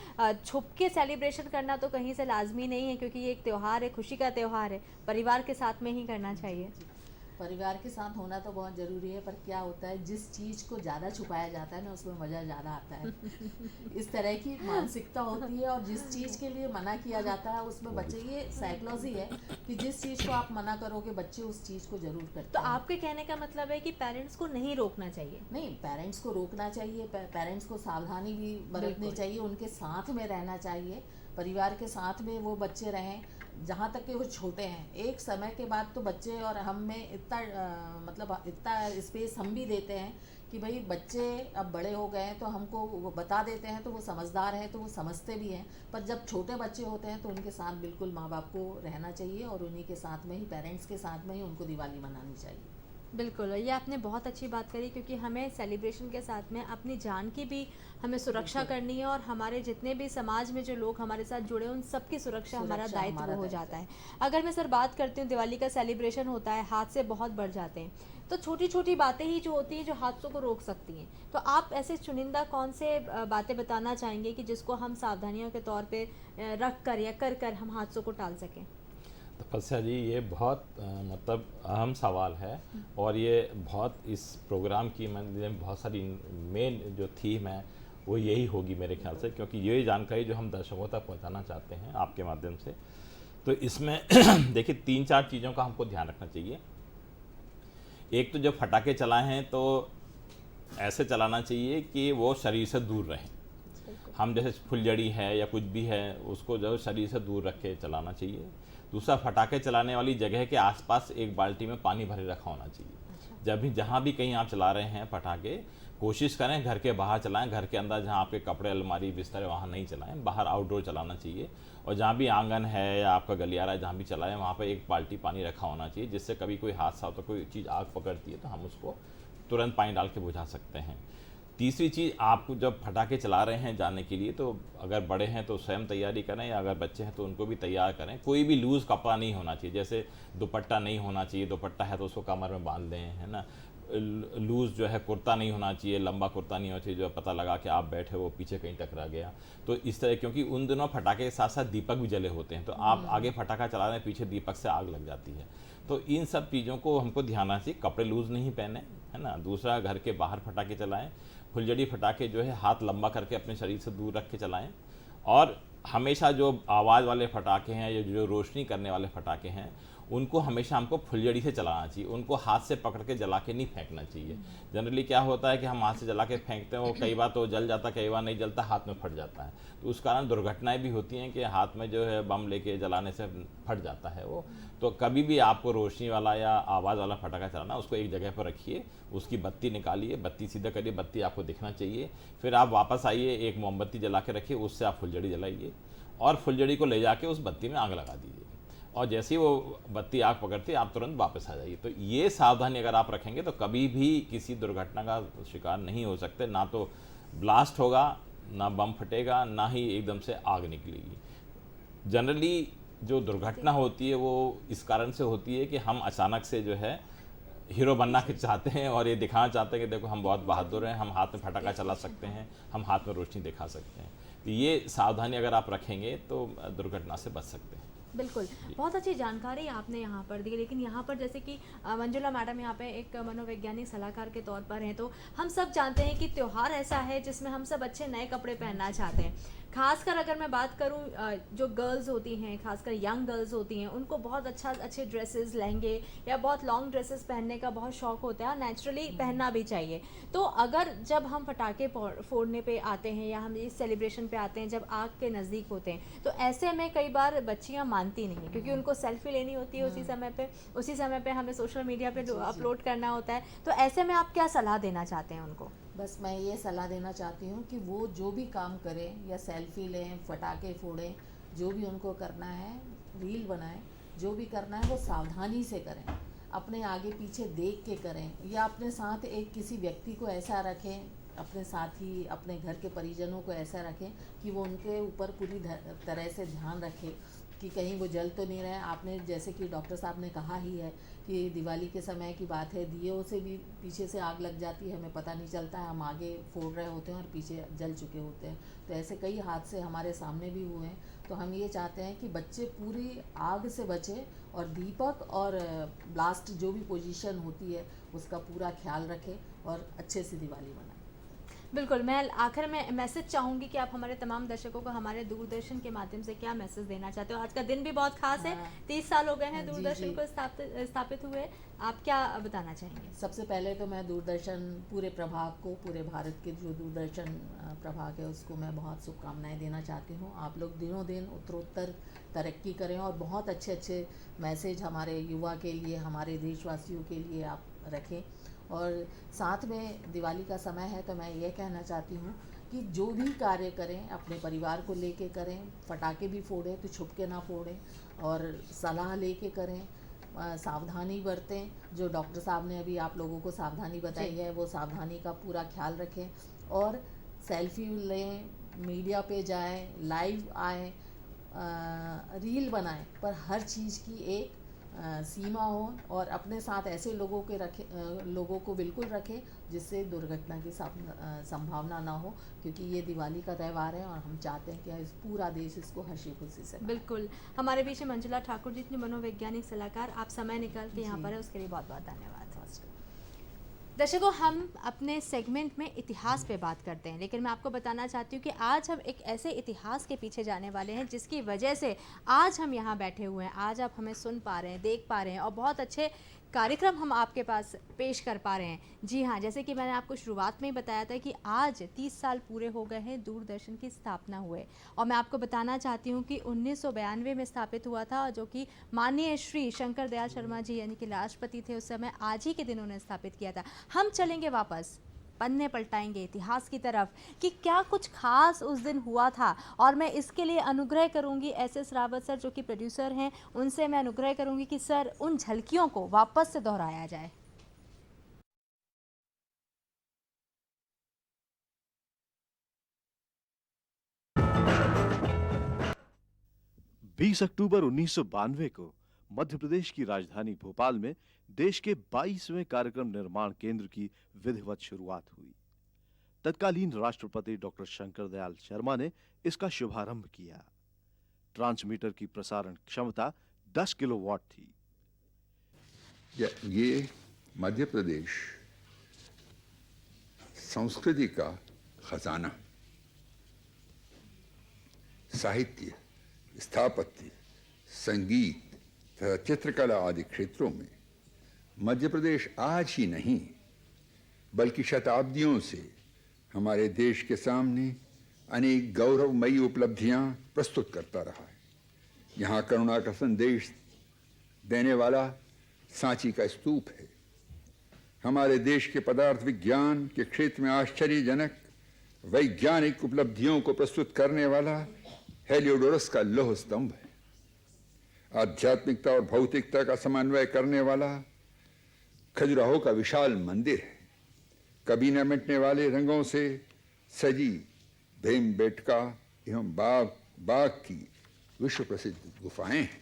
छुप के सेलिब्रेशन करना तो कहीं से लाजमी नहीं है, क्योंकि ये एक त्यौहार है, खुशी का त्यौहार है, परिवार के साथ में ही करना चाहिए। परिवार के साथ होना तो बहुत ज़रूरी है, पर क्या होता है, जिस चीज़ को ज़्यादा छुपाया जाता है ना उसमें मज़ा ज़्यादा आता है। इस तरह की मानसिकता होती है, और जिस चीज़ के लिए मना किया जाता है उसमें बच्चे, ये साइकोलॉजी है कि जिस चीज़ को आप मना करोगे बच्चे उस चीज़ को ज़रूर करते हैं। तो आपके कहने का मतलब है कि पेरेंट्स को नहीं रोकना चाहिए? नहीं, पेरेंट्स को रोकना चाहिए, पेरेंट्स को सावधानी भी बरतनी चाहिए, उनके साथ में रहना चाहिए, परिवार के साथ में वो बच्चे रहें जहाँ तक कि वो छोटे हैं। एक समय के बाद तो बच्चे और हम में इतना मतलब इतना स्पेस हम भी देते हैं कि भाई बच्चे अब बड़े हो गए हैं तो हमको वो बता देते हैं, तो वो समझदार हैं तो वो समझते भी हैं। पर जब छोटे बच्चे होते हैं तो उनके साथ बिल्कुल माँ बाप को रहना चाहिए, और उन्हीं के साथ में ही, पेरेंट्स के साथ में ही उनको दिवाली मनानी चाहिए। बिल्कुल, ये आपने बहुत अच्छी बात करी, क्योंकि हमें सेलिब्रेशन के साथ में अपनी जान की भी हमें सुरक्षा करनी है, और हमारे जितने भी समाज में जो लोग हमारे साथ जुड़े हैं उन सबकी सुरक्षा हमारा दायित्व हो जाता है। अगर मैं सर बात करती हूँ, दिवाली का सेलिब्रेशन होता है, हादसे बहुत बढ़ जाते हैं, तो छोटी छोटी बातें ही जो होती हैं जो हादसों को रोक सकती हैं, तो आप ऐसे चुनिंदा कौन से बातें बताना चाहेंगे कि जिसको हम सावधानियों के तौर पे रख कर या कर हम हादसों को टाल सकें? तपस्या जी, ये बहुत मतलब अहम सवाल है, और ये बहुत इस प्रोग्राम की मैं बहुत सारी मेन जो थीम है वो यही होगी मेरे ख्याल से, क्योंकि ये जानकारी जो हम दर्शकों तक पहुंचाना चाहते हैं आपके माध्यम से, तो इसमें देखिए 3-4 चीज़ों का हमको ध्यान रखना चाहिए। एक तो जब पटाखे चलाएं हैं तो ऐसे चलाना चाहिए कि वो शरीर से दूर रहें। हम जैसे फुलझड़ी है या कुछ भी है उसको जो शरीर से दूर रख के चलाना चाहिए। दूसरा, पटाखे चलाने वाली जगह के आसपास एक बाल्टी में पानी भरे रखा होना चाहिए। जब भी जहाँ भी कहीं आप चला रहे हैं पटाखे, कोशिश करें घर के बाहर चलाएं, घर के अंदर जहाँ आपके कपड़े, अलमारी, बिस्तर है वहाँ नहीं चलाएं, बाहर आउटडोर चलाना चाहिए। और जहाँ भी आंगन है या आपका गलियारा है, जहाँ भी चलाएं वहाँ पर एक बाल्टी पानी रखा होना चाहिए, जिससे कभी कोई हादसा हो तो कोई चीज़ आग पकड़ती है तो हम उसको तुरंत पानी डाल के बुझा सकते हैं। तीसरी चीज़, आप जब पटाखे चला रहे हैं जाने के लिए, तो अगर बड़े हैं तो स्वयं तैयारी करें, या अगर बच्चे हैं तो उनको भी तैयार करें। कोई भी लूज़ कपड़ा नहीं होना चाहिए, जैसे दुपट्टा नहीं होना चाहिए, दुपट्टा है तो उसको कमर में बांध दें, है ना। लूज जो है कुर्ता नहीं होना चाहिए, लंबा कुर्ता नहीं होना चाहिए, जो पता लगा कि आप बैठे वो पीछे कहीं टकरा गया। तो इस तरह, क्योंकि उन दिनों फटाके के साथ साथ दीपक भी जले होते हैं, तो आप आगे फटाका चला रहे हैं, पीछे दीपक से आग लग जाती है। तो इन सब चीज़ों को हमको ध्यान रखना चाहिए। कपड़े लूज नहीं पहने, है ना। दूसरा, घर के बाहर फटाके चलाएं। फुलझड़ी फटाके जो है हाथ लंबा करके अपने शरीर से दूर रख के चलाएं। और हमेशा जो आवाज़ वाले फटाके हैं या जो रोशनी करने वाले फटाके हैं, उनको हमेशा हमको फुलझड़ी से चलाना चाहिए। उनको हाथ से पकड़ के जला के नहीं फेंकना चाहिए। जनरली क्या होता है कि हम हाथ से जला के फेंकते हैं, वो कई बार तो जल जाता, कई बार नहीं जलता, हाथ में फट जाता है। तो उस कारण दुर्घटनाएं भी होती हैं कि हाथ में जो है बम लेके जलाने से फट जाता है वो। तो कभी भी आपको रोशनी वाला या आवाज़ वाला फटाका चलाना, उसको एक जगह पर रखिए, उसकी बत्ती निकालिए, बत्ती सीधा करिए, बत्ती आपको दिखना चाहिए। फिर आप वापस आइए, एक मोमबत्ती जला के रखिए, उससे आप फुलझड़ी जलाइए और फुलझड़ी को ले जाके उस बत्ती में आग लगा दीजिए। और जैसे ही वो बत्ती आग पकड़ती है, आप तुरंत वापस आ जाइए। तो ये सावधानी अगर आप रखेंगे तो कभी भी किसी दुर्घटना का शिकार नहीं हो सकते। ना तो ब्लास्ट होगा, ना बम फटेगा, ना ही एकदम से आग निकलेगी। जनरली जो दुर्घटना होती है वो इस कारण से होती है कि हम अचानक से जो है हीरो बनना के चाहते हैं और ये दिखाना चाहते हैं कि देखो हम बहुत बहादुर हैं, हम हाथ में फटाका चला सकते हैं, हम हाथ में रोशनी दिखा सकते हैं। तो ये सावधानी अगर आप रखेंगे तो दुर्घटना से बच सकते हैं। बिल्कुल, बहुत अच्छी जानकारी आपने यहाँ पर दी। लेकिन यहाँ पर जैसे कि मंजुला मैडम यहाँ पे एक मनोवैज्ञानिक सलाहकार के तौर पर हैं, तो हम सब जानते हैं कि त्यौहार ऐसा है जिसमें हम सब अच्छे नए कपड़े पहनना चाहते हैं। खासकर अगर मैं बात करूँ, जो गर्ल्स होती हैं, खासकर यंग गर्ल्स होती हैं, उनको बहुत अच्छे ड्रेसेस, लहंगे या बहुत लॉन्ग ड्रेसेस पहनने का बहुत शौक होता है और नेचुरली पहनना भी चाहिए। तो अगर जब हम पटाखे फोड़ने पे आते हैं या हम इस सेलिब्रेशन पे आते हैं, जब आग के नज़दीक होते हैं, तो ऐसे में कई बार बच्चियां मानती नहीं हैं, क्योंकि उनको सेल्फी लेनी होती है उसी समय पे हमें सोशल मीडिया पे अपलोड करना होता है। तो ऐसे में आप क्या सलाह देना चाहते हैं उनको? बस मैं ये सलाह देना चाहती हूँ कि वो जो भी काम करें, या सेल्फी लें, फटाके फोड़ें, जो भी उनको करना है, रील बनाएं, जो भी करना है वो सावधानी से करें, अपने आगे पीछे देख के करें, या अपने साथ एक किसी व्यक्ति को ऐसा रखें, अपने साथी, अपने घर के परिजनों को ऐसा रखें कि वो उनके ऊपर पूरी तरह से ध्यान रखें कि कहीं वो जल तो नहीं रहे। आपने जैसे कि डॉक्टर साहब ने कहा ही है कि दिवाली के समय की बात है, दियों से भी पीछे से आग लग जाती है, हमें पता नहीं चलता है, हम आगे फोड़ रहे होते हैं और पीछे जल चुके होते हैं। तो ऐसे कई हादसे हमारे सामने भी हुए हैं। तो हम ये चाहते हैं कि बच्चे पूरी आग से बचें और दीपक और ब्लास्ट जो भी पोजीशन होती है उसका पूरा ख्याल रखें और अच्छे से दिवाली मनाएं। बिल्कुल, मैं आखिर में मैसेज चाहूँगी कि आप हमारे तमाम दर्शकों को हमारे दूरदर्शन के माध्यम से क्या मैसेज देना चाहते हो? आज का दिन भी बहुत खास है, 30 साल हो गए हैं दूरदर्शन को स्थापित हुए। आप क्या बताना चाहेंगे? सबसे पहले तो मैं दूरदर्शन पूरे प्रभाग को, पूरे भारत के जो दूरदर्शन प्रभाग है उसको मैं बहुत शुभकामनाएं देना चाहती हूँ। आप लोग दिनों दिन उत्तरोत्तर तरक्की करें और बहुत अच्छे मैसेज हमारे युवा के लिए, हमारे देशवासियों के लिए आप रखें। और साथ में दिवाली का समय है तो मैं ये कहना चाहती हूँ कि जो भी कार्य करें अपने परिवार को लेके करें, फटाके भी फोड़ें तो छुप के ना फोड़ें और सलाह लेके करें, सावधानी बरतें। जो डॉक्टर साहब ने अभी आप लोगों को सावधानी बताई है वो सावधानी का पूरा ख्याल रखें और सेल्फी लें, मीडिया पे जाएं, लाइव आएँ, रील बनाएं, पर हर चीज़ की एक सीमा हो और अपने साथ ऐसे लोगों को बिल्कुल रखें जिससे दुर्घटना की संभावना ना हो, क्योंकि ये दिवाली का त्यौहार है और हम चाहते हैं कि पूरा देश इसको हंसी खुशी से। बिल्कुल, हमारे बीच में मंजुला ठाकुर जी, मनोवैज्ञानिक सलाहकार, आप समय निकाल के यहाँ पर है उसके लिए बहुत बहुत धन्यवाद। दर्शकों, हम अपने सेगमेंट में इतिहास पे बात करते हैं, लेकिन मैं आपको बताना चाहती हूँ कि आज हम एक ऐसे इतिहास के पीछे जाने वाले हैं जिसकी वजह से आज हम यहाँ बैठे हुए हैं, आज आप हमें सुन पा रहे हैं, देख पा रहे हैं और बहुत अच्छे कार्यक्रम हम आपके पास पेश कर पा रहे हैं। जी हाँ, जैसे कि मैंने आपको शुरुआत में ही बताया था कि आज 30 साल पूरे हो गए हैं दूरदर्शन की स्थापना हुए, और मैं आपको बताना चाहती हूँ कि 1992 में स्थापित हुआ था, जो कि माननीय श्री शंकर दयाल शर्मा जी यानी कि राष्ट्रपति थे उस समय, आज ही के दिन उन्होंने स्थापित किया था। हम चलेंगे वापस, पन्ने पलटाएंगे इतिहास की तरफ कि क्या कुछ खास उस दिन हुआ था, और मैं इसके लिए अनुग्रह करूंगी एस रावत सर जो कि प्रोड्यूसर हैं, उनसे मैं अनुग्रह करूंगी कि सर उन झलकियों को वापस से दोहराया जाए। बीस अक्टूबर 1992 को मध्य प्रदेश की राजधानी भोपाल में देश के 22वें कार्यक्रम निर्माण केंद्र की विधिवत शुरुआत हुई। तत्कालीन राष्ट्रपति डॉक्टर शंकर दयाल शर्मा ने इसका शुभारंभ किया। ट्रांसमीटर की प्रसारण क्षमता 10 किलोवाट थी। ये मध्य प्रदेश संस्कृति का खजाना, साहित्य, स्थापत्य, संगीत तथा चित्रकला आदि क्षेत्रों में मध्य प्रदेश आज ही नहीं बल्कि शताब्दियों से हमारे देश के सामने अनेक गौरवमयी उपलब्धियां प्रस्तुत करता रहा है। यहाँ करुणा का संदेश देने वाला सांची का स्तूप है। हमारे देश के पदार्थ विज्ञान के क्षेत्र में आश्चर्यजनक वैज्ञानिक उपलब्धियों को प्रस्तुत करने वाला हेलियोडोरस का लौह स्तंभ है। आध्यात्मिकता और भौतिकता का समन्वय करने वाला खजुराहो का विशाल मंदिर है। कभी न मिटने वाले रंगों से सजी भीमबेटका एवं बाघ की विश्व प्रसिद्ध गुफाएं हैं।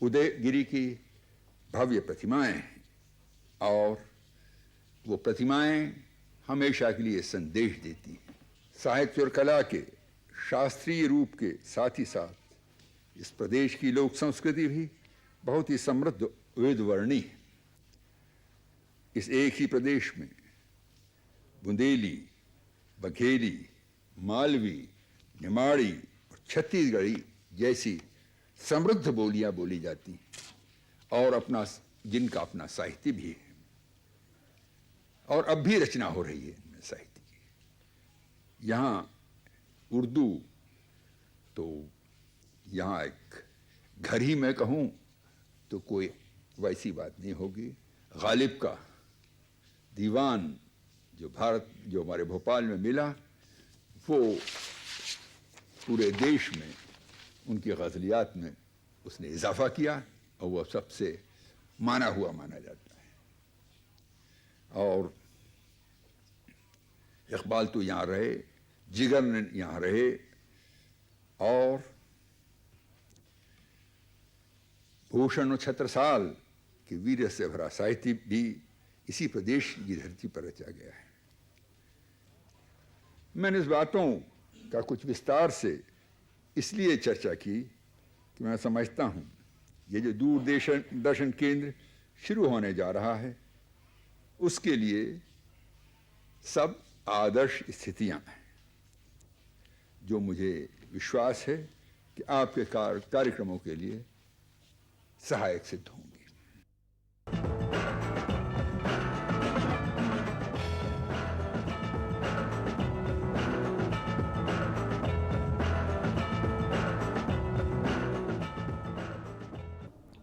उदयगिरी की भव्य प्रतिमाएं हैं और वो प्रतिमाएं हमेशा के लिए संदेश देती हैं। साहित्य और कला के शास्त्रीय रूप के साथ ही साथ इस प्रदेश की लोक संस्कृति भी बहुत ही समृद्ध वेदवर्णी है। इस एक ही प्रदेश में बुंदेली, बघेली, मालवी, निमाड़ी और छत्तीसगढ़ी जैसी समृद्ध बोलियां बोली जाती हैं और जिनका अपना साहित्य भी है और अब भी रचना हो रही है इनमें साहित्य की। यहाँ उर्दू तो यहाँ एक घर ही मैं कहूँ तो कोई वैसी बात नहीं होगी। गालिब का दीवान जो हमारे भोपाल में मिला वो पूरे देश में उनकी गज़लियात में उसने इजाफा किया और वह सबसे माना जाता है। और इकबाल तो यहाँ रहे, जिगर ने यहाँ रहे और भूषण और छत्रसाल के वीर से भरा साहित्य भी इसी प्रदेश की धरती पर रचा गया है। मैंने इस बातों का कुछ विस्तार से इसलिए चर्चा की कि मैं समझता हूँ ये जो दूरदर्शन केंद्र शुरू होने जा रहा है उसके लिए सब आदर्श स्थितियां हैं जो मुझे विश्वास है कि आपके कार्यक्रमों के लिए सहायक सिद्ध होंगी।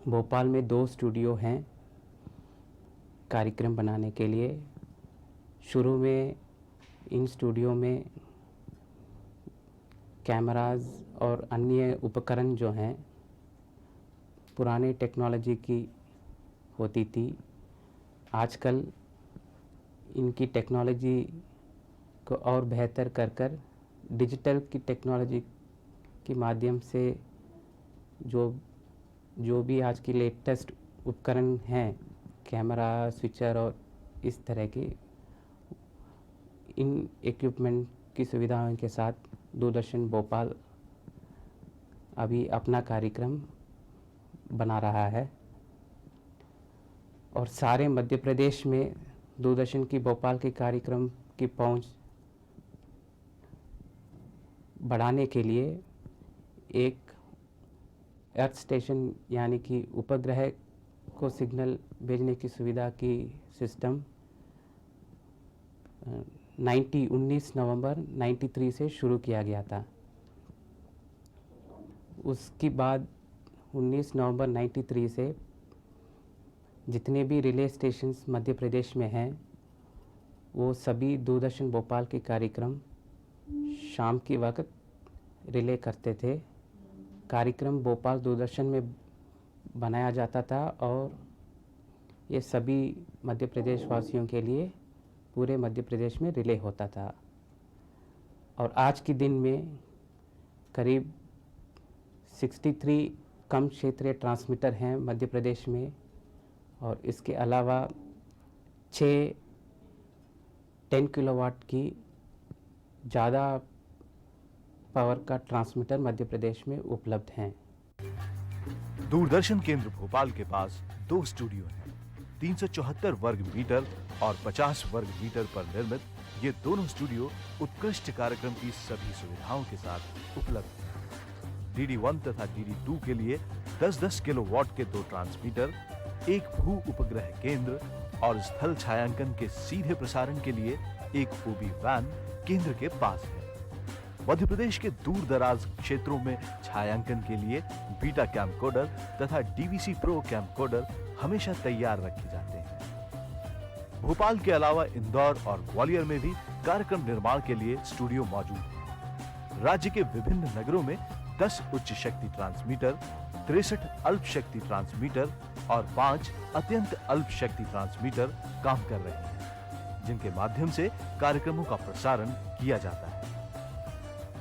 भोपाल में 2 स्टूडियो हैं कार्यक्रम बनाने के लिए। शुरू में इन स्टूडियो में कैमराज और अन्य उपकरण जो हैं पुराने टेक्नोलॉजी की होती थी। आजकल इनकी टेक्नोलॉजी को और बेहतर कर डिजिटल की टेक्नोलॉजी के माध्यम से जो भी आज की लेटेस्ट उपकरण हैं, कैमरा, स्विचर और इस तरह की इन इक्विपमेंट की सुविधाओं के साथ दूरदर्शन भोपाल अभी अपना कार्यक्रम बना रहा है और सारे मध्य प्रदेश में दूरदर्शन की भोपाल के कार्यक्रम की पहुंच बढ़ाने के लिए एक अर्थ स्टेशन यानी कि उपग्रह को सिग्नल भेजने की सुविधा की सिस्टम 19 नवंबर 93 से शुरू किया गया था। उसके बाद 19 नवंबर 93 से जितने भी रिले स्टेशंस मध्य प्रदेश में हैं वो सभी दूरदर्शन भोपाल के कार्यक्रम शाम के वक्त रिले करते थे। कार्यक्रम भोपाल दूरदर्शन में बनाया जाता था और ये सभी मध्य प्रदेश वासियों के लिए पूरे मध्य प्रदेश में रिले होता था। और आज के दिन में करीब 63 कम क्षेत्रीय ट्रांसमीटर हैं मध्य प्रदेश में, और इसके अलावा 6 10 किलोवाट की ज़्यादा पावर का ट्रांसमीटर मध्य प्रदेश में उपलब्ध हैं। दूरदर्शन केंद्र भोपाल के पास 2 स्टूडियो हैं। 374 वर्ग मीटर और 50 वर्ग मीटर पर निर्मित ये दोनों स्टूडियो उत्कृष्ट कार्यक्रम की सभी सुविधाओं के साथ उपलब्ध हैं। DD1 तथा DD2 के लिए 10-10 किलोवाट के 2 ट्रांसमीटर, एक भू उपग्रह केंद्र और स्थल छायांकन के सीधे प्रसारण के लिए एक ओबी वैन केंद्र के पास है। मध्य प्रदेश के दूर दराज क्षेत्रों में छायांकन के लिए बीटा कैमकोडर तथा DVC प्रो कैमकोडर हमेशा तैयार रखे जाते हैं। भोपाल के अलावा इंदौर और ग्वालियर में भी कार्यक्रम निर्माण के लिए स्टूडियो मौजूद हैं। राज्य के विभिन्न नगरों में 10 उच्च शक्ति ट्रांसमीटर, 63 अल्प शक्ति ट्रांसमीटर और 5 अत्यंत अल्प शक्ति ट्रांसमीटर काम कर रहे हैं, जिनके माध्यम से कार्यक्रमों का प्रसारण किया जाता है।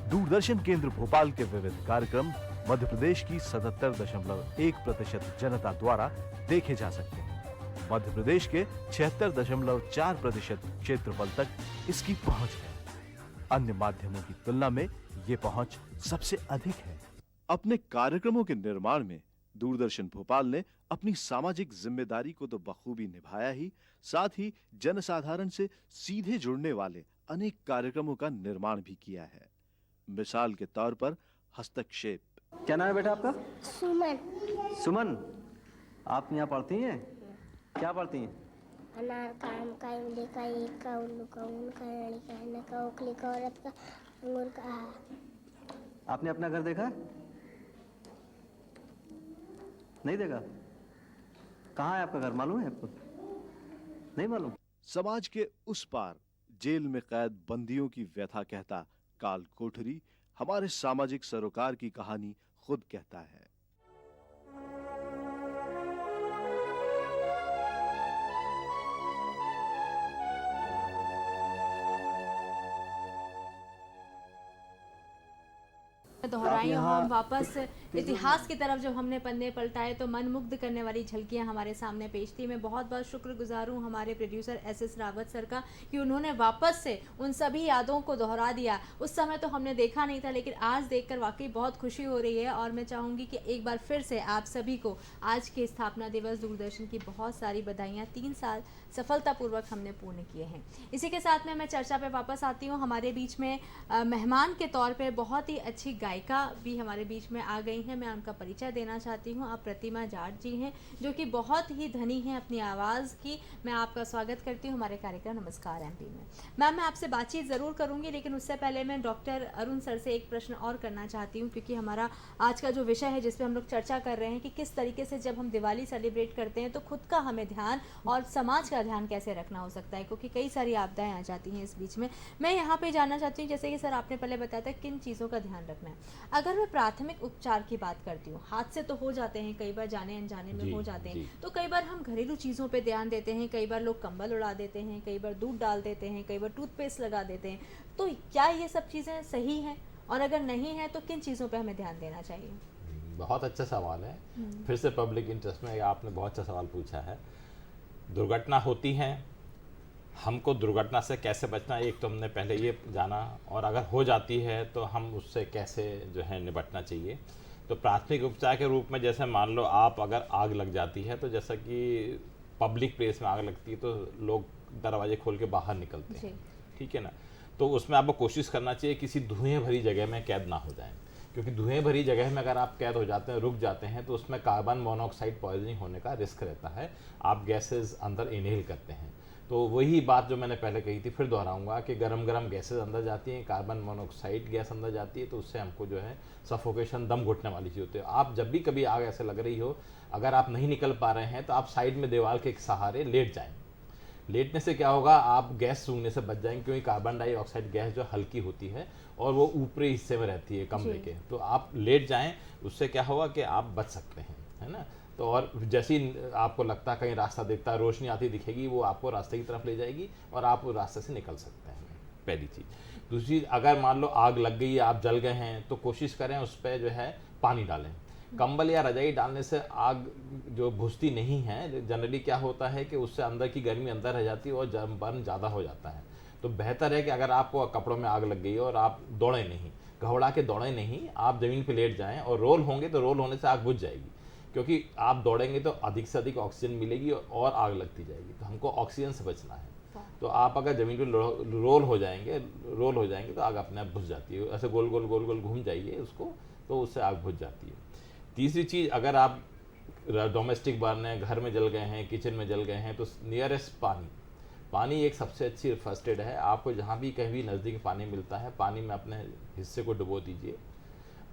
दूरदर्शन केंद्र भोपाल के विविध कार्यक्रम मध्य प्रदेश की 77.1% जनता द्वारा देखे जा सकते हैं। मध्य प्रदेश के 76.4% क्षेत्रफल तक इसकी पहुंच है। अन्य माध्यमों की तुलना में ये पहुंच सबसे अधिक है। अपने कार्यक्रमों के निर्माण में दूरदर्शन भोपाल ने अपनी सामाजिक जिम्मेदारी को तो बखूबी निभाया ही, साथ ही जनसाधारण से सीधे जुड़ने वाले अनेक कार्यक्रमों का निर्माण भी किया है। मिसाल के तौर पर हस्तक्षेप। क्या नाम है बेटा आपका? सुमन। सुमन, आप यहाँ पढ़ती हैं? क्या पढ़ती हैं? अनार का, आम का, इमली का, ईख का, उल्लू का, ऊन का, लड़ी का, हिना का, ओखली का, औरत का, अंगूर का। आपने अपना घर देखा है? नहीं देखा? कहाँ है आपका घर, मालूम है आपको? नहीं मालूम? समाज के उस पार जेल में कैद बंदियों की व्यथा कहता काल कोठरी हमारे सामाजिक सरोकार की कहानी खुद कहता है। दोहराई हम वापस इतिहास की तरफ जब हमने पन्ने पलटाए तो मन मुग्ध करने वाली झलकियां हमारे सामने पेश थी। मैं बहुत बहुत शुक्रगुजार हूं हमारे प्रोड्यूसर SS रावत सर का कि उन्होंने वापस से उन सभी यादों को दोहरा दिया। उस समय तो हमने देखा नहीं था, लेकिन आज देखकर वाकई बहुत खुशी हो रही है। और मैं चाहूँगी कि एक बार फिर से आप सभी को आज के स्थापना दिवस दूरदर्शन की बहुत सारी बधाइयाँ। 3 साल सफलतापूर्वक हमने पूर्ण किए हैं। इसी के साथ में मैं चर्चा पे वापस आती हूँ। हमारे बीच में मेहमान के तौर पे बहुत ही अच्छी गायिका भी हमारे बीच में आ गई हैं। मैं उनका परिचय देना चाहती हूँ। आप प्रतिमा जाट जी हैं, जो कि बहुत ही धनी हैं अपनी आवाज़ की। मैं आपका स्वागत करती हूँ हमारे कार्यक्रम नमस्कार MP में। मैम, मैं आपसे बातचीत ज़रूर करूँगी, लेकिन उससे पहले मैं डॉक्टर अरुण सर से एक प्रश्न और करना चाहती हूँ, क्योंकि हमारा आज का जो विषय है जिस पर हम लोग चर्चा कर रहे हैं कि किस तरीके से जब हम दिवाली सेलिब्रेट करते हैं तो खुद का हमें ध्यान और समाज का ध्यान कैसे रखना हो सकता है, क्योंकि कई सारी आपदाएं आ जाती हैं इस बीच में। मैं यहाँ पे जानना चाहती हूँ, जैसे कि सर आपने पहले बताया था किन चीज़ों का ध्यान रखना है। अगर मैं प्राथमिक उपचार की बात करती हूँ, हादसे तो हो जाते हैं, कई बार जाने अनजाने में हो जाते हैं, तो कई बार हम घरेलू चीज़ों पे ध्यान देते हैं, कई बार लोग कंबल उड़ा देते हैं, कई बार दूध डाल देते हैं, कई बार टूथपेस्ट लगा देते हैं। तो क्या ये सब चीज़ें सही हैं, और अगर नहीं है तो किन चीज़ों पे हमें ध्यान देना चाहिए? बहुत अच्छा सवाल है। फिर से पब्लिक इंटरेस्ट में आपने बहुत अच्छा सवाल पूछा है। दुर्घटना होती हैं, हमको दुर्घटना से कैसे बचना है, एक तो हमने पहले ये जाना, और अगर हो जाती है तो हम उससे कैसे जो है निपटना चाहिए। तो प्राथमिक उपचार के रूप में, जैसे मान लो आप अगर आग लग जाती है, तो जैसा कि पब्लिक प्लेस में आग लगती है तो लोग दरवाजे खोल के बाहर निकलते हैं, ठीक है ना। तो उसमें आपको कोशिश करना चाहिए किसी धुएं भरी जगह में कैद ना हो जाए, क्योंकि धुएं भरी जगह में अगर आप कैद हो जाते हैं, रुक जाते हैं, तो उसमें कार्बन मोनोऑक्साइड पॉइजनिंग होने का रिस्क रहता है। आप गैसेस अंदर इनहेल करते हैं। तो वही बात जो मैंने पहले कही थी फिर दोहराऊंगा कि गरम गरम गैसेस अंदर जाती हैं, कार्बन मोनोऑक्साइड गैस अंदर जाती है, तो उससे हमको जो है सफोकेशन, दम घुटने वाली चीज़ होती है। आप जब भी कभी आग ऐसे लग रही हो, अगर आप नहीं निकल पा रहे हैं तो आप साइड में दीवार के एक सहारे लेट जाएं। लेटने से क्या होगा, आप गैस सूंघने से बच जाएंगे, क्योंकि कार्बन डाइऑक्साइड गैस जो हल्की होती है और वो ऊपरी हिस्से में रहती है कमरे के। तो आप लेट जाएं, उससे क्या होगा कि आप बच सकते हैं, है ना। तो और जैसे ही आपको लगता है कहीं रास्ता दिखता है, रोशनी आती दिखेगी, वो आपको रास्ते की तरफ ले जाएगी और आप उस रास्ते से निकल सकते हैं, पहली चीज़। दूसरी, अगर मान लो आग लग गई है, आप जल गए हैं, तो कोशिश करें उस पर जो है पानी डालें। कंबल या रजाई डालने से आग जो बुझती नहीं है, जनरली क्या होता है कि उससे अंदर की गर्मी अंदर रह जाती है और बर्न ज़्यादा हो जाता है। तो बेहतर है कि अगर आपको कपड़ों में आग लग गई है और आप दौड़े नहीं, घबरा के दौड़े नहीं, आप ज़मीन पे लेट जाएं और रोल होंगे तो रोल होने से आग बुझ जाएगी, क्योंकि आप दौड़ेंगे तो अधिक से अधिक ऑक्सीजन मिलेगी और आग लगती जाएगी। तो हमको ऑक्सीजन से बचना है। तो आप अगर ज़मीन पे रोल हो जाएंगे तो आग अपने आप बुझ जाती है। ऐसे गोल गोल गोल गोल घूम जाइए उसको, तो उससे आग बुझ जाती है। तीसरी चीज़, अगर आप डोमेस्टिक बर्न है, घर में जल गए हैं, किचन में जल गए हैं, तो नियरेस्ट पानी एक सबसे अच्छी फर्स्ट एड है। आपको जहाँ भी कहीं भी नज़दीक पानी मिलता है, पानी में अपने हिस्से को डुबो दीजिए,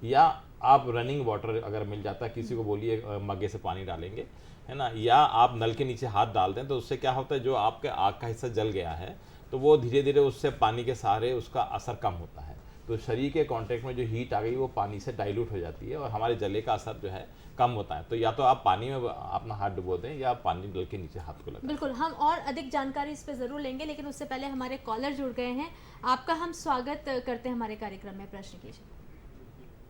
या आप रनिंग वाटर अगर मिल जाता है, किसी को बोलिए मग्गे से पानी डालेंगे, है ना, या आप नल के नीचे हाथ डाल दें, तो उससे क्या होता है, जो आपके आग का हिस्सा जल गया है तो वो धीरे धीरे उससे पानी के सहारे उसका असर कम होता है। तो शरीर के कांटेक्ट में जो हीट आ गई वो पानी से डाइल्यूट हो जाती है और हमारे जले का असर जो है कम होता है। तो या तो आप पानी में अपना हाथ डुबो दें या पानी डल के नीचे हाथ को लगाएं। बिल्कुल, हम और अधिक जानकारी इस पे ज़रूर लेंगे, लेकिन उससे पहले हमारे कॉलर जुड़ गए हैं। आपका हम स्वागत करते हैं हमारे कार्यक्रम में। प्रश्न कीजिए।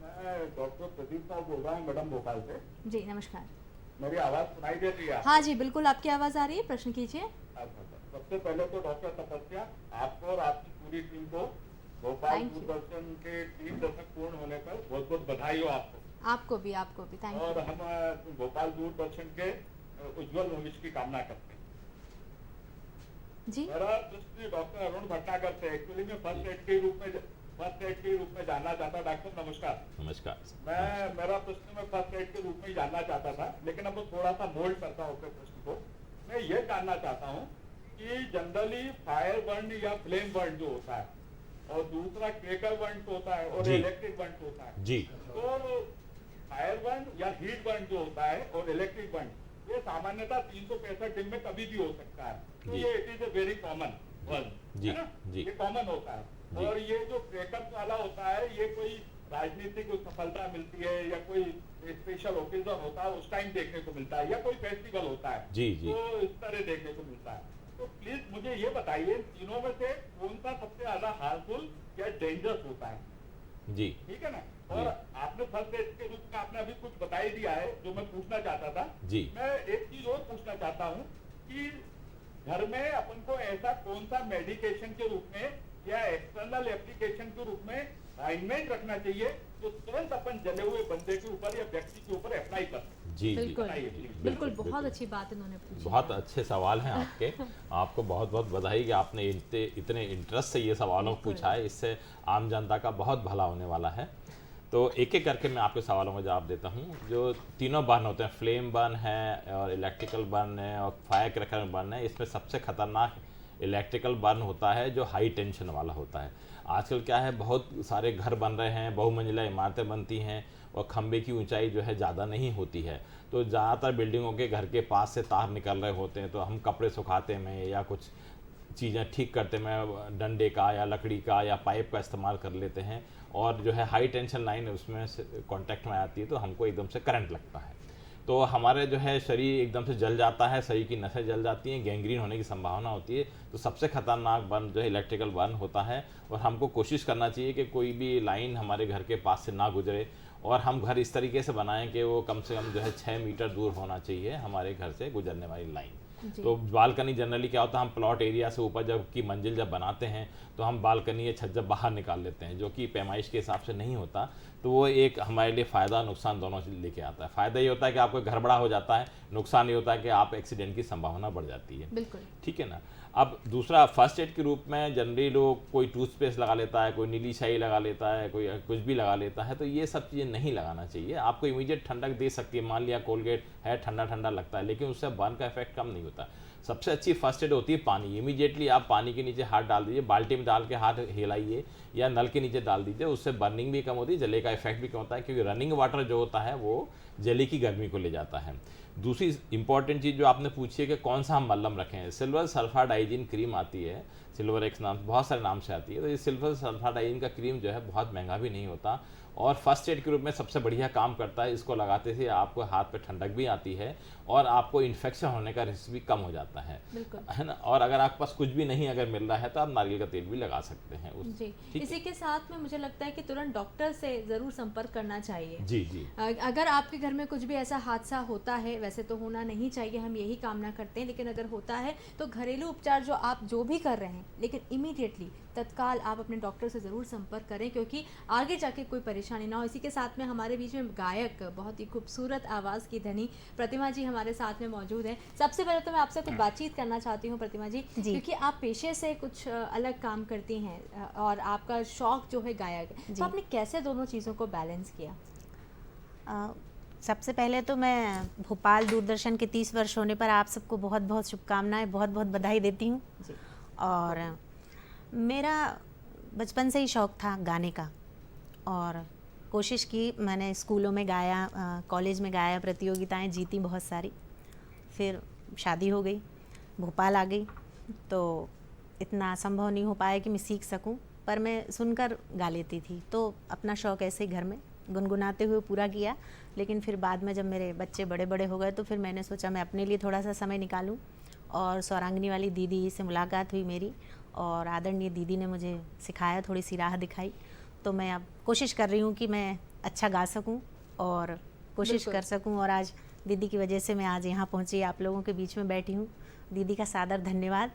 मैं डॉक्टर प्रदीप साहब बोल रहा हूँ मैडम, भोपाल से। जी नमस्कार। मेरी आवाज़ सुनाई देती है? हाँ जी बिल्कुल, आपकी आवाज़ आ रही है, प्रश्न कीजिए। सबसे पहले तो डॉक्टर तपस्या, आपको और आपकी पूरी टीम को भोपाल दूरदर्शन के 3 दशक पूर्ण होने पर बहुत बहुत बधाई हो आपको। आपको भी थैंक यू। और हम भोपाल दूरदर्शन के उज्जवल भविष्य की कामना करते हैं जी। मेरा प्रश्न डॉक्टर अरुण भट्टागर से, एक्चुअली में फर्स्ट एड के रूप में जानना चाहता। डॉक्टर नमस्कार। नमस्कार। मेरा प्रश्न मैं फर्स्ट एड के रूप में ही जानना चाहता था, लेकिन अब थोड़ा सा मोल्ड करता हूँ अपने प्रश्न को। मैं ये जानना चाहता हूँ कि जनरली फायर बर्न या फ्लेम बर्न जो होता है, और दूसरा क्रेकर बर्न होता है और इलेक्ट्रिक बर्न होता है जी। तो फायर बर्न या हीट बर्न जो होता है और इलेक्ट्रिक बर्न, ये सामान्यतः 365 दिन में कभी भी हो सकता है। तो ये it is a very common burn, है ना, ये कॉमन होता है। और ये जो क्रेकर वाला होता है, ये कोई राजनीतिक सफलता मिलती है या कोई स्पेशल ओकेजन होता है उस टाइम देखने को मिलता है, या कोई फेस्टिवल होता है जी। तो इस तरह देखने को मिलता है। तो प्लीज मुझे ये बताइए, तीनों में से कौन सा सबसे ज्यादा हार्मफुल या डेंजरस होता है? जी ठीक है ना। और आपने फर्स्ट एड के रूप में आपने अभी कुछ बता ही दिया है जो मैं पूछना चाहता था जी। मैं एक चीज और पूछना चाहता हूँ कि घर में अपन को ऐसा कौन सा मेडिकेशन के रूप में या एक्सटर्नल एप्लीकेशन के रूप में अरेंजमेंट रखना चाहिए जो तुरंत अपन जले हुए बंदे के ऊपर या व्यक्ति के ऊपर अप्लाई कर? जी बिल्कुल बहुत अच्छी बात इन्होंने पूछी। बहुत अच्छे सवाल हैं आपके। आपको बहुत बहुत बधाई कि आपने इतने इंटरेस्ट से ये सवालों को पूछा है। इससे आम जनता का बहुत भला होने वाला है। तो एक एक करके मैं आपके सवालों का जवाब देता हूँ। जो तीनों बर्न होते हैं, फ्लेम बर्न है और इलेक्ट्रिकल बर्न है और फायर क्रैकर बर्न है, इसमें सबसे खतरनाक इलेक्ट्रिकल बर्न होता है जो हाई टेंशन वाला होता है। आजकल क्या है, बहुत सारे घर बन रहे हैं, बहुमंजिला इमारतें बनती हैं और खंबे की ऊंचाई जो है ज़्यादा नहीं होती है। तो ज़्यादातर बिल्डिंगों के घर के पास से तार निकल रहे होते हैं। तो हम कपड़े सुखाते में या कुछ चीज़ें ठीक करते में डंडे का या लकड़ी का या पाइप का इस्तेमाल कर लेते हैं और जो है हाई टेंशन लाइन उसमें कांटेक्ट में आती है तो हमको एकदम से करंट लगता है। तो हमारे जो है शरीर एकदम से जल जाता है, शरीर की नसें जल जाती हैं, गैंग्रीन होने की संभावना होती है। तो सबसे खतरनाक बर्न जो है इलेक्ट्रिकल बर्न होता है और हमको कोशिश करना चाहिए कि कोई भी लाइन हमारे घर के पास से ना गुजरे और हम घर इस तरीके से बनाएं कि वो कम से कम जो है 6 मीटर दूर होना चाहिए हमारे घर से गुजरने वाली लाइन। तो बालकनी जनरली क्या होता है, हम प्लॉट एरिया से ऊपर जब की मंजिल जब बनाते हैं तो हम बालकनी या छत जब बाहर निकाल लेते हैं, जो कि पैमाइश के हिसाब से नहीं होता। तो वो एक हमारे लिए फ़ायदा नुकसान दोनों लेके आता है। फ़ायदा ये होता है कि आपको घर बड़ा हो जाता है, नुकसान ये होता है कि आप एक्सीडेंट की संभावना बढ़ जाती है। बिल्कुल ठीक है ना। अब दूसरा, फर्स्ट एड के रूप में जनरली लोग कोई टूथपेस्ट लगा लेता है, कोई नीली शाही लगा लेता है, कोई कुछ भी लगा लेता है। तो ये सब चीज़ें नहीं लगाना चाहिए। आपको इमीडिएट ठंडक दे सकती है, मान लिया कोलगेट है, ठंडा ठंडा लगता है, लेकिन उससे बर्न का इफेक्ट कम नहीं होता। सबसे अच्छी फर्स्ट एड होती है पानी। इमीडिएटली आप पानी के नीचे हाथ डाल दीजिए, बाल्टी में डाल के हाथ हिलाइए या नल के नीचे डाल दीजिए। उससे बर्निंग भी कम होती है, जले का इफेक्ट भी कम होता है, क्योंकि रनिंग वाटर जो होता है वो जले की गर्मी को ले जाता है। दूसरी इंपॉर्टेंट चीज़ जो आपने पूछी है कि कौन सा हम मल्लम रखें, सिल्वर सल्फाडाइजिन क्रीम आती है, सिल्वर एक्स नाम, बहुत सारे नाम से आती है। तो ये सिल्वर सल्फाडाइजिन का क्रीम जो है बहुत महंगा भी नहीं होता और फर्स्ट एड के रूप में सबसे बढ़िया काम करता है। इसको लगाते से आपको हाथ पे ठंडक भी आती है और आपको इन्फेक्शन होने का रिस्क भी कम हो जाता है, है ना। और अगर आपके पास कुछ भी नहीं अगर मिल रहा है तो आप नारियल का तेल भी लगा सकते हैं जी। इसी के साथ में मुझे लगता है कि तुरंत डॉक्टर से ज़रूर संपर्क करना चाहिए। जी जी। अगर आपके घर में कुछ भी ऐसा हादसा होता है, वैसे तो होना नहीं चाहिए, हम यही कामना करते हैं, लेकिन अगर होता है तो घरेलू उपचार जो आप जो भी कर रहे हैं, लेकिन इमीडिएटली तत्काल आप अपने डॉक्टर से ज़रूर संपर्क करें, क्योंकि आगे जाके कोई परेशानी ना हो। इसी के साथ में हमारे बीच में गायक, बहुत ही खूबसूरत आवाज़ की धनी प्रतिमा जी हमारे साथ में मौजूद है। सबसे पहले तो मैं आपसे कुछ बातचीत करना चाहती हूँ प्रतिमा जी, क्योंकि आप पेशे से कुछ अलग काम करती हैं और आपका शौक जो है गायक, तो आपने कैसे दोनों चीज़ों को बैलेंस किया? सबसे पहले तो मैं भोपाल दूरदर्शन के 30 वर्ष होने पर आप सबको बहुत बहुत शुभकामनाएं, बहुत बहुत बधाई देती हूँ। और मेरा बचपन से ही शौक़ था गाने का और कोशिश की, मैंने स्कूलों में गाया, कॉलेज में गाया, प्रतियोगिताएं जीती बहुत सारी। फिर शादी हो गई, भोपाल आ गई, तो इतना संभव नहीं हो पाया कि मैं सीख सकूं, पर मैं सुनकर गा लेती थी। तो अपना शौक़ ऐसे ही घर में गुनगुनाते हुए पूरा किया। लेकिन फिर बाद में जब मेरे बच्चे बड़े बड़े हो गए तो फिर मैंने सोचा मैं अपने लिए थोड़ा सा समय निकालूं, और सौरांगनी वाली दीदी से मुलाकात हुई मेरी, और आदरणीय दीदी ने मुझे सिखाया, थोड़ी सी राह दिखाई। तो मैं अब कोशिश कर रही हूँ कि मैं अच्छा गा सकूँ और कोशिश कर सकूँ, और आज दीदी की वजह से मैं आज यहाँ पहुँची, आप लोगों के बीच में बैठी हूँ। दीदी का सादर धन्यवाद।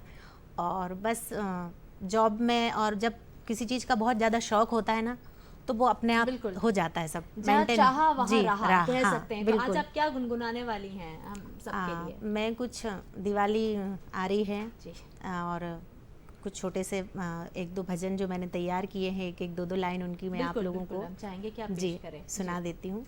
और बस जॉब में, और जब किसी चीज़ का बहुत ज़्यादा शौक़ होता है ना, तो वो अपने आप हो जाता है सब मेंटेन। चाहा वहाँ रहा, कह हाँ, सकते हैं। तो आज आप क्या गुनगुनाने वाली हैं हम सबके लिए? मैं कुछ दिवाली आ रही है और कुछ छोटे से 1-2 भजन जो मैंने तैयार किए हैं, एक 2 लाइन उनकी मैं आप लोगों को चाहेंगे कि आप जी पेश करें। सुना देती हूँ।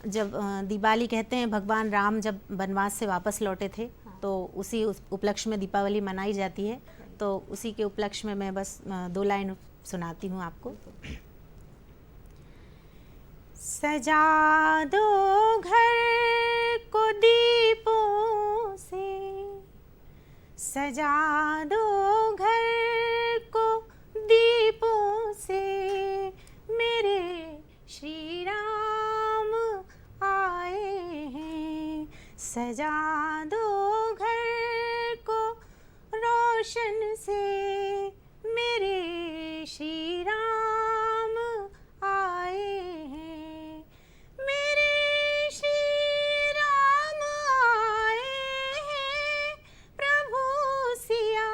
जब दिवाली कहते हैं, भगवान राम जब वनवास से वापस लौटे थे, तो उसी उपलक्ष्य में दीपावली मनाई जाती है। तो उसी के उपलक्ष्य में मैं बस 2 लाइन सुनाती हूँ आपको। सजा दो घर को दीपों से, सजा दो घर को दीपों से, मेरे श्री राम आए हैं। सजा दो घर को रोशन से, मेरे श्री राम आए हैं। मेरे श्री राम आए हैं, प्रभु सिया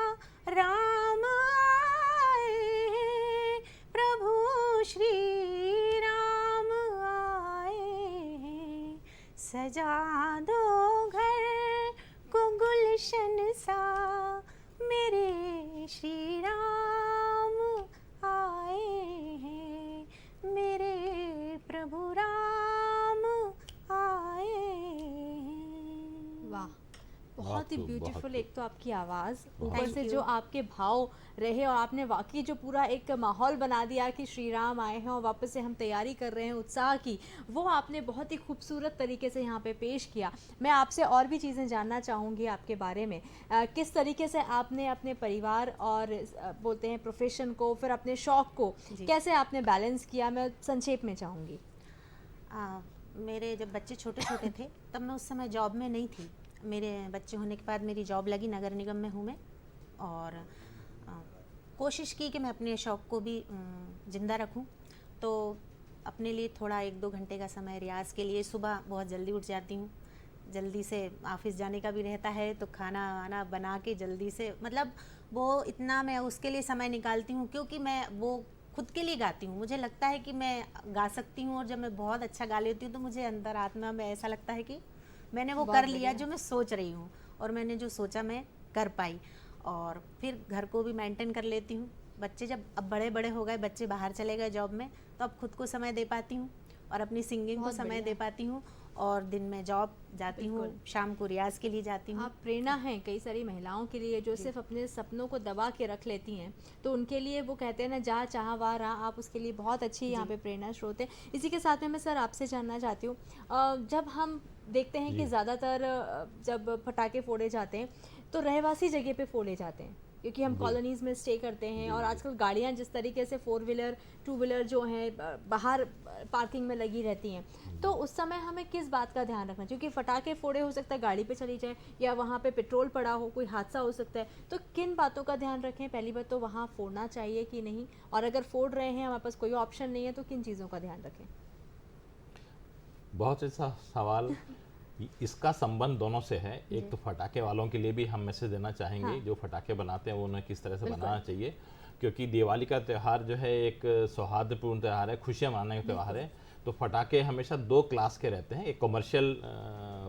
राम आए हैं, प्रभु श्री राम आए हैं। सजा दो घर को गुलशन सा, मेरे श्री राम आए हैं, मेरे प्रभु राम आए हैं। वाह, बहुत ही ब्यूटीफुल। एक तो आपकी आवाज़, ऊपर Thank से you. जो आपके भाव रहे, और आपने वाकई जो पूरा एक माहौल बना दिया कि श्री राम आए हैं और वापस से हम तैयारी कर रहे हैं उत्साह की, वो आपने बहुत ही खूबसूरत तरीके से यहाँ पे पेश किया। मैं आपसे और भी चीज़ें जानना चाहूँगी आपके बारे में। किस तरीके से आपने अपने परिवार और बोलते हैं प्रोफेशन को, फिर अपने शौक़ को कैसे आपने बैलेंस किया, मैं संक्षेप में चाहूँगी। मेरे जब बच्चे छोटे छोटे थे तब मैं उस समय जॉब में नहीं थी। मेरे बच्चे होने के बाद मेरी जॉब लगी, नगर निगम में हूँ मैं, और कोशिश की कि मैं अपने शौक़ को भी ज़िंदा रखूं। तो अपने लिए थोड़ा 1-2 घंटे का समय रियाज़ के लिए, सुबह बहुत जल्दी उठ जाती हूँ, जल्दी से ऑफ़िस जाने का भी रहता है, तो खाना वाना बना के जल्दी से, मतलब वो इतना मैं उसके लिए समय निकालती हूँ, क्योंकि मैं वो खुद के लिए गाती हूँ। मुझे लगता है कि मैं गा सकती हूँ, और जब मैं बहुत अच्छा गा लेती हूँ तो मुझे अंदर आत्मा में ऐसा लगता है कि मैंने वो कर लिया जो मैं सोच रही हूँ, और मैंने जो सोचा मैं कर पाई। और फिर घर को भी मेंटेन कर लेती हूँ। बच्चे जब अब बड़े बड़े हो गए, बच्चे बाहर चले गए जॉब में, तो अब खुद को समय दे पाती हूँ और अपनी सिंगिंग को समय दे पाती हूँ, और दिन में जॉब जाती हूँ, शाम को रियाज़ के लिए जाती हूँ। आप प्रेरणा हैं कई सारी महिलाओं के लिए जो सिर्फ अपने सपनों को दबा के रख लेती हैं, तो उनके लिए वो कहते हैं ना, जहाँ चाह वहाँ रहा, आप उसके लिए बहुत अच्छी यहाँ पे प्रेरणा स्रोत है। इसी के साथ में मैं सर आपसे जानना चाहती हूँ, जब हम देखते हैं कि ज़्यादातर जब पटाखे फोड़े जाते हैं तो रहवासी जगह पे फोड़े जाते हैं, क्योंकि हम कॉलोनीज़ में स्टे करते हैं और आजकल गाड़ियाँ जिस तरीके से 4 व्हीलर 2 व्हीलर जो हैं बाहर पार्किंग में लगी रहती हैं, तो उस समय हमें किस बात का ध्यान रखना चाहिए? क्योंकि फटाके फोड़े हो सकता है गाड़ी पे चली जाए या वहाँ पे पेट्रोल पड़ा हो, कोई हादसा हो सकता है, तो किन बातों का ध्यान रखें? पहली बात तो वहाँ फोड़ना चाहिए कि नहीं, और अगर फोड़ रहे हैं हमारे पास कोई ऑप्शन नहीं है तो किन चीज़ों का ध्यान रखें? बहुत अच्छा सवाल। इसका संबंध दोनों से है। एक तो फटाके वालों के लिए भी हम मैसेज देना चाहेंगे, हाँ। जो फटाके बनाते हैं वो उन्हें किस तरह से बिल्कुल। बनाना चाहिए, क्योंकि दिवाली का त्यौहार जो है एक सौहार्दपूर्ण त्यौहार है, खुशियाँ मनाने का त्यौहार है। तो फटाके हमेशा 2 क्लास के रहते हैं, एक कमर्शियल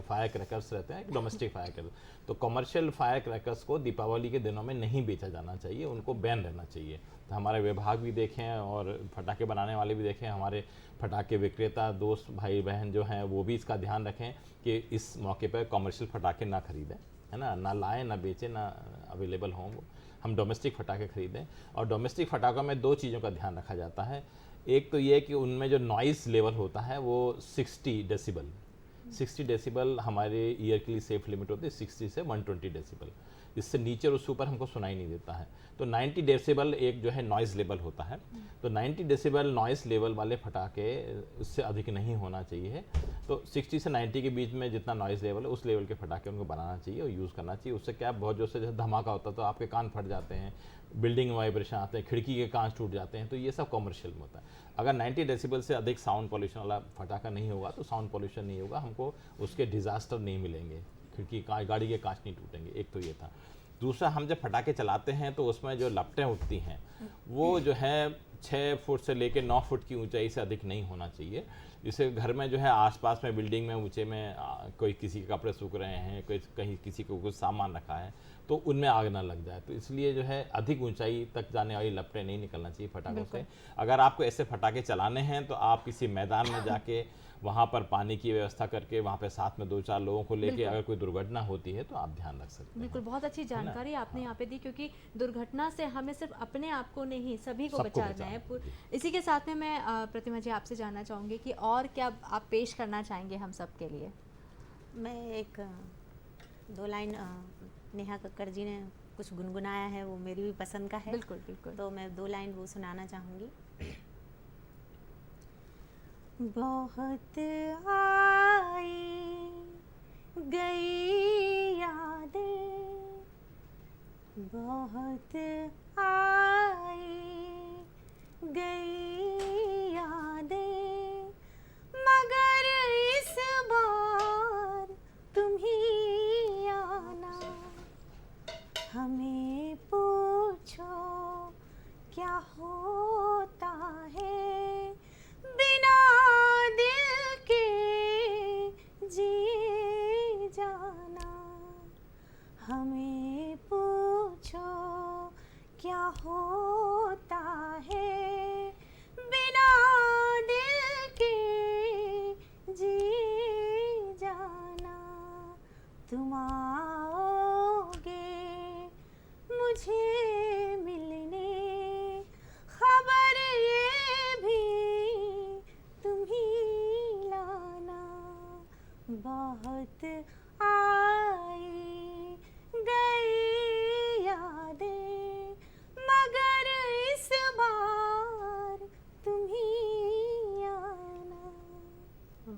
फायर क्रैकर्स रहते हैं, एक डोमेस्टिक फायर क्रैकर्स। तो कमर्शियल फायर क्रैकर्स को दीपावली के दिनों में नहीं बेचा जाना चाहिए, उनको बैन रहना चाहिए। तो हमारे विभाग भी देखें और फटाके बनाने वाले भी देखें, हमारे फटाके विक्रेता दोस्त भाई बहन जो हैं वो भी इसका ध्यान रखें कि इस मौके पर कमर्शियल फटाके ना खरीदें, है ना लाएं, ना बेचें, ना अवेलेबल हों। वो हम डोमेस्टिक फटाके खरीदें। और डोमेस्टिक फटाखों में 2 चीज़ों का ध्यान रखा जाता है। एक तो ये कि उनमें जो नॉइज़ लेवल होता है वो 60 डेसिबल 60 डेसिबल हमारे ईयर के लिए सेफ लिमिट होती है, 60 से 120 डेसिबल। इससे नीचे और उससे ऊपर हमको सुनाई नहीं देता है। तो 90 डेसिबल एक जो है नॉइज़ लेवल होता है। तो 90 डेसिबल नॉइज़ लेवल वाले फटाके उससे अधिक नहीं होना चाहिए। तो 60 से 90 के बीच में जितना नॉइज़ लेवल है उस लेवल के फटाके उनको बनाना चाहिए और यूज़ करना चाहिए। उससे क्या बहुत जोर से जैसे धमाका होता है तो आपके कान फट जाते हैं, बिल्डिंग में वाइब्रेशन आते हैं, खिड़की के कांच टूट जाते हैं, तो ये सब कमर्शियल में होता है। अगर 90 डेसिबल से अधिक साउंड पॉल्यूशन वाला फटाका नहीं होगा तो साउंड पॉल्यूशन नहीं होगा, हमको उसके डिज़ास्टर नहीं मिलेंगे, खिड़की गाड़ी के कांच नहीं टूटेंगे। एक तो ये था। दूसरा, हम जब फटाके चलाते हैं तो उसमें जो लपटें उठती हैं वो जो है 6 फुट से लेकर 9 फुट की ऊंचाई से अधिक नहीं होना चाहिए। जैसे घर में जो है आसपास में बिल्डिंग में ऊंचे में कोई किसी के कपड़े सूख रहे हैं, कोई कहीं किसी को कुछ सामान रखा है तो उनमें आग ना लग जाए। तो इसलिए जो है अधिक ऊंचाई तक जाने वाली लपटें नहीं निकलना चाहिए फटाकों से। अगर आपको ऐसे फटाके चलाने हैं तो आप किसी मैदान में जाके वहाँ पर पानी की व्यवस्था करके वहाँ पे साथ में 2-4 लोगों को लेके अगर कोई दुर्घटना होती है तो आप ध्यान रख सकते हैं। बिल्कुल, बहुत अच्छी जानकारी आपने यहाँ पे दी, क्योंकि दुर्घटना से हमें सिर्फ अपने आप को नहीं सभी को सबको बचाना है। इसी के साथ में मैं प्रतिमा जी आपसे जानना चाहूँगी कि और क्या आप पेश करना चाहेंगे हम सब के लिए? मैं एक 2 लाइन नेहा कक्कड़ जी ने कुछ गुनगुनाया है, वो मेरी भी पसंद का है। बिल्कुल बिल्कुल। तो मैं 2 लाइन वो सुनाना चाहूँगी। बहुत आई गई यादें, बहुत आई गई यादें, मगर इस बार तुम ही आना। हमें पूछो क्या होता है बिना दिल के जिए जाना। हमें पूछो क्या होता है बिना दिल के जिए जाना। तुम आओगे मुझे मिलने, खबर ये भी तुम ही लाना। बहुत आई गई यादें, मगर इस बार तुम ही आना।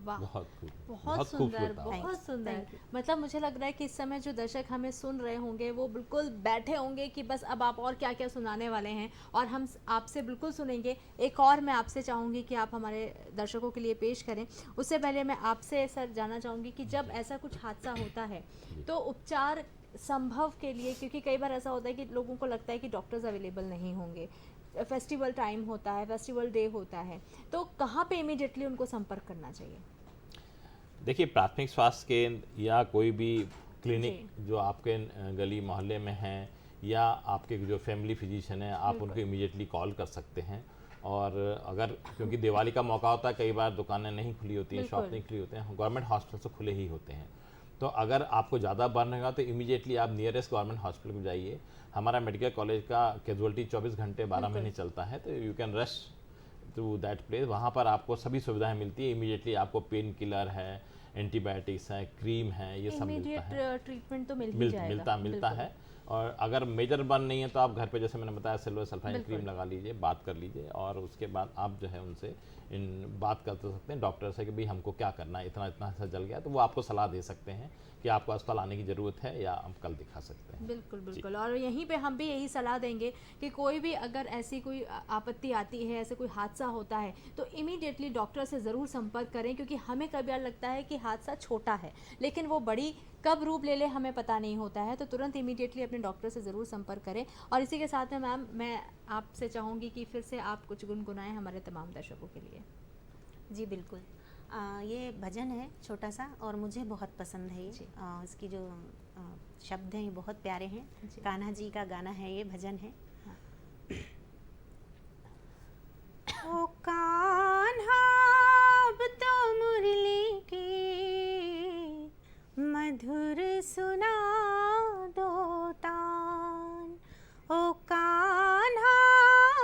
वाह, बहुत खूब, बहुत सुंदर, खूबसूरत आवाज़। बहुत सुंदर। मतलब मुझे लग रहा है कि इस समय जो दर्शक हमें सुन रहे होंगे वो बिल्कुल बैठे होंगे कि बस अब आप और क्या क्या सुनाने वाले हैं, और हम आपसे बिल्कुल सुनेंगे। एक और मैं आपसे चाहूँगी कि आप हमारे दर्शकों के लिए पेश करें। उससे पहले मैं आपसे सर जानना चाहूँगी कि जब ऐसा कुछ हादसा होता है तो उपचार संभव के लिए, क्योंकि कई बार ऐसा होता है कि लोगों को लगता है कि डॉक्टर्स अवेलेबल नहीं होंगे, फेस्टिवल टाइम होता है, फेस्टिवल डे होता है, तो कहाँ पे इमीडिएटली उनको संपर्क करना चाहिए? देखिए, प्राथमिक स्वास्थ्य केंद्र या कोई भी क्लिनिक जो आपके गली मोहल्ले में है, या आपके जो फैमिली फिजिशियन है, आप उनको इमीडिएटली कॉल कर सकते हैं। और अगर क्योंकि दिवाली का मौका होता है, कई बार दुकानें नहीं खुली होती हैं, शॉप नहीं खुली होते हैं, गवर्नमेंट हॉस्पिटल तो खुले ही होते हैं। तो अगर आपको ज़्यादा बर्न रहेगा तो इमीडिएटली आप नियरेस्ट गवर्नमेंट हॉस्पिटल में जाइए। हमारा मेडिकल कॉलेज का कैजुअलिटी 24 घंटे 12 महीने चलता है, तो you can rush through that place. वहाँ पर आपको सभी सुविधाएं मिलती है। इमीडिएटली आपको पेन किलर है, एंटीबायोटिक्स है, क्रीम है, ये सब मिलता है। इमीडिएट ट्रीटमेंट तो मिल ही जाएगा। मिलता है। और अगर मेजर बर्न नहीं है तो आप घर पे जैसे मैंने बताया सिल्वर सल्फाइड क्रीम लगा लीजिए, बात कर लीजिए, और उसके बाद आप जो है उनसे बात कर सकते हैं डॉक्टर से कि भाई हमको क्या करना है, इतना इतना सा जल गया, तो वो आपको सलाह दे सकते हैं कि आपको अस्पताल आने की ज़रूरत है या हम कल दिखा सकते हैं। बिल्कुल बिल्कुल। और यहीं पे हम भी यही सलाह देंगे कि कोई भी अगर ऐसी कोई आपत्ति आती है, ऐसे कोई हादसा होता है, तो इमीडिएटली डॉक्टर से ज़रूर संपर्क करें, क्योंकि हमें कभी लगता है कि हादसा छोटा है, लेकिन वो बड़ी कब रूप ले ले हमें पता नहीं होता है। तो तुरंत इमीडिएटली अपने डॉक्टर से ज़रूर संपर्क करें। और इसी के साथ में मैम मैं आपसे चाहूँगी कि फिर से आप कुछ गुनगुनाएं हमारे तमाम दर्शकों के लिए। जी बिल्कुल। ये भजन है छोटा सा और मुझे बहुत पसंद है ये। इसकी जो शब्द हैं ये बहुत प्यारे हैं। कान्हा जी का गाना है, ये भजन है। ओ कान्हा अब तो मुरली की मधुर सुना दो तान। ओ कान्हा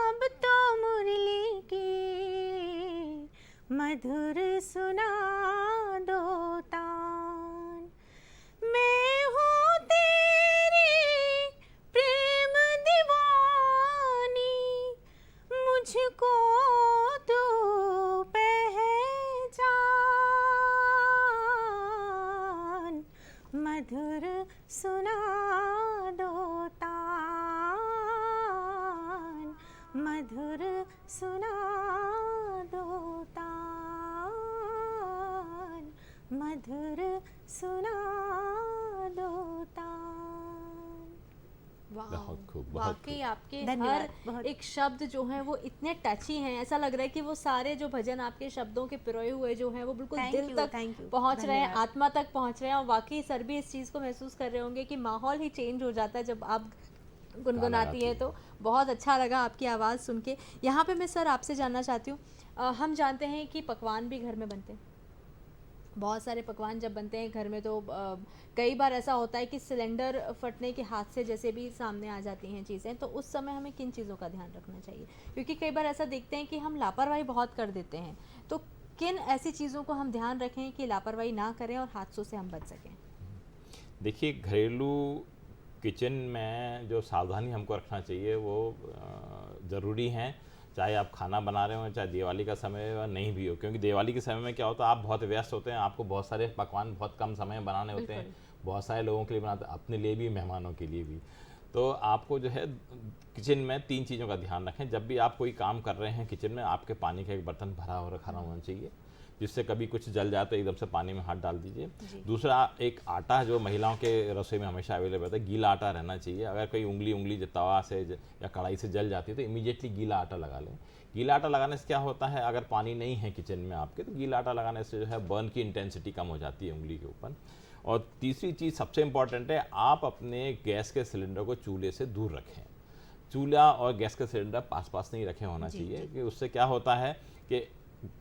अब तो मुरली की मधुर सुना दो तान। मैं हूँ तेरी प्रेम दीवानी, मुझको तू पहचान। मधुर सुना दो तान, मधुर सुना दो तान, मधुर सुना दो तान। बहुत खूब, बहुत वाकई आपके धन्यवाद, हर बहुत। एक शब्द जो हैं वो इतने टची हैं, ऐसा लग रहा है कि वो सारे जो भजन आपके शब्दों के पिरोए हुए जो हैं वो बिल्कुल Thank दिल you, तक thank you, पहुंच रहे हैं, धन्यवाद। आत्मा तक पहुंच रहे हैं। और वाकई सर भी इस चीज़ को महसूस कर रहे होंगे कि माहौल ही चेंज हो जाता है जब आप गुनगुनाती हैं। तो बहुत अच्छा लगा आपकी आवाज़ सुन के। यहाँ पे मैं सर आपसे जानना चाहती हूँ, हम जानते हैं कि पकवान भी घर में बनते हैं, बहुत सारे पकवान जब बनते हैं घर में, तो कई बार ऐसा होता है कि सिलेंडर फटने के हादसे जैसे भी सामने आ जाती हैं चीज़ें, तो उस समय हमें किन चीज़ों का ध्यान रखना चाहिए? क्योंकि कई बार ऐसा देखते हैं कि हम लापरवाही बहुत कर देते हैं, तो किन ऐसी चीज़ों को हम ध्यान रखें कि लापरवाही ना करें और हादसों से हम बच सकें? देखिए, घरेलू किचन में जो सावधानी हमको रखना चाहिए वो ज़रूरी हैं, चाहे आप खाना बना रहे हो, चाहे दिवाली का समय नहीं भी हो। क्योंकि दिवाली के समय में क्या होता है, आप बहुत व्यस्त होते हैं, आपको बहुत सारे पकवान बहुत कम समय में बनाने होते हैं, बहुत सारे लोगों के लिए बनाते हैं, अपने लिए भी, मेहमानों के लिए भी। तो आपको जो है किचन में 3 चीज़ों का ध्यान रखें। जब भी आप कोई काम कर रहे हैं किचन में, आपके पानी का एक बर्तन भरा हो रखा होना चाहिए, जिससे कभी कुछ जल जाए तो एकदम से पानी में हाथ डाल दीजिए। दूसरा, एक आटा जो महिलाओं के रसोई में हमेशा अवेलेबल रहता है, गीला आटा रहना चाहिए। अगर कोई उंगली तवा से या कढ़ाई से जल जाती है तो इमीडिएटली गीला आटा लगा लें। गीला आटा लगाने से क्या होता है, अगर पानी नहीं है किचन में आपके, तो गीला आटा लगाने से जो है बर्न की इंटेंसिटी कम हो जाती है उंगली के ऊपर। और तीसरी चीज़ सबसे इम्पॉर्टेंट है, आप अपने गैस के सिलेंडर को चूल्हे से दूर रखें। चूल्हा और गैस का सिलेंडर पास पास नहीं रखे होना चाहिए, कि उससे क्या होता है कि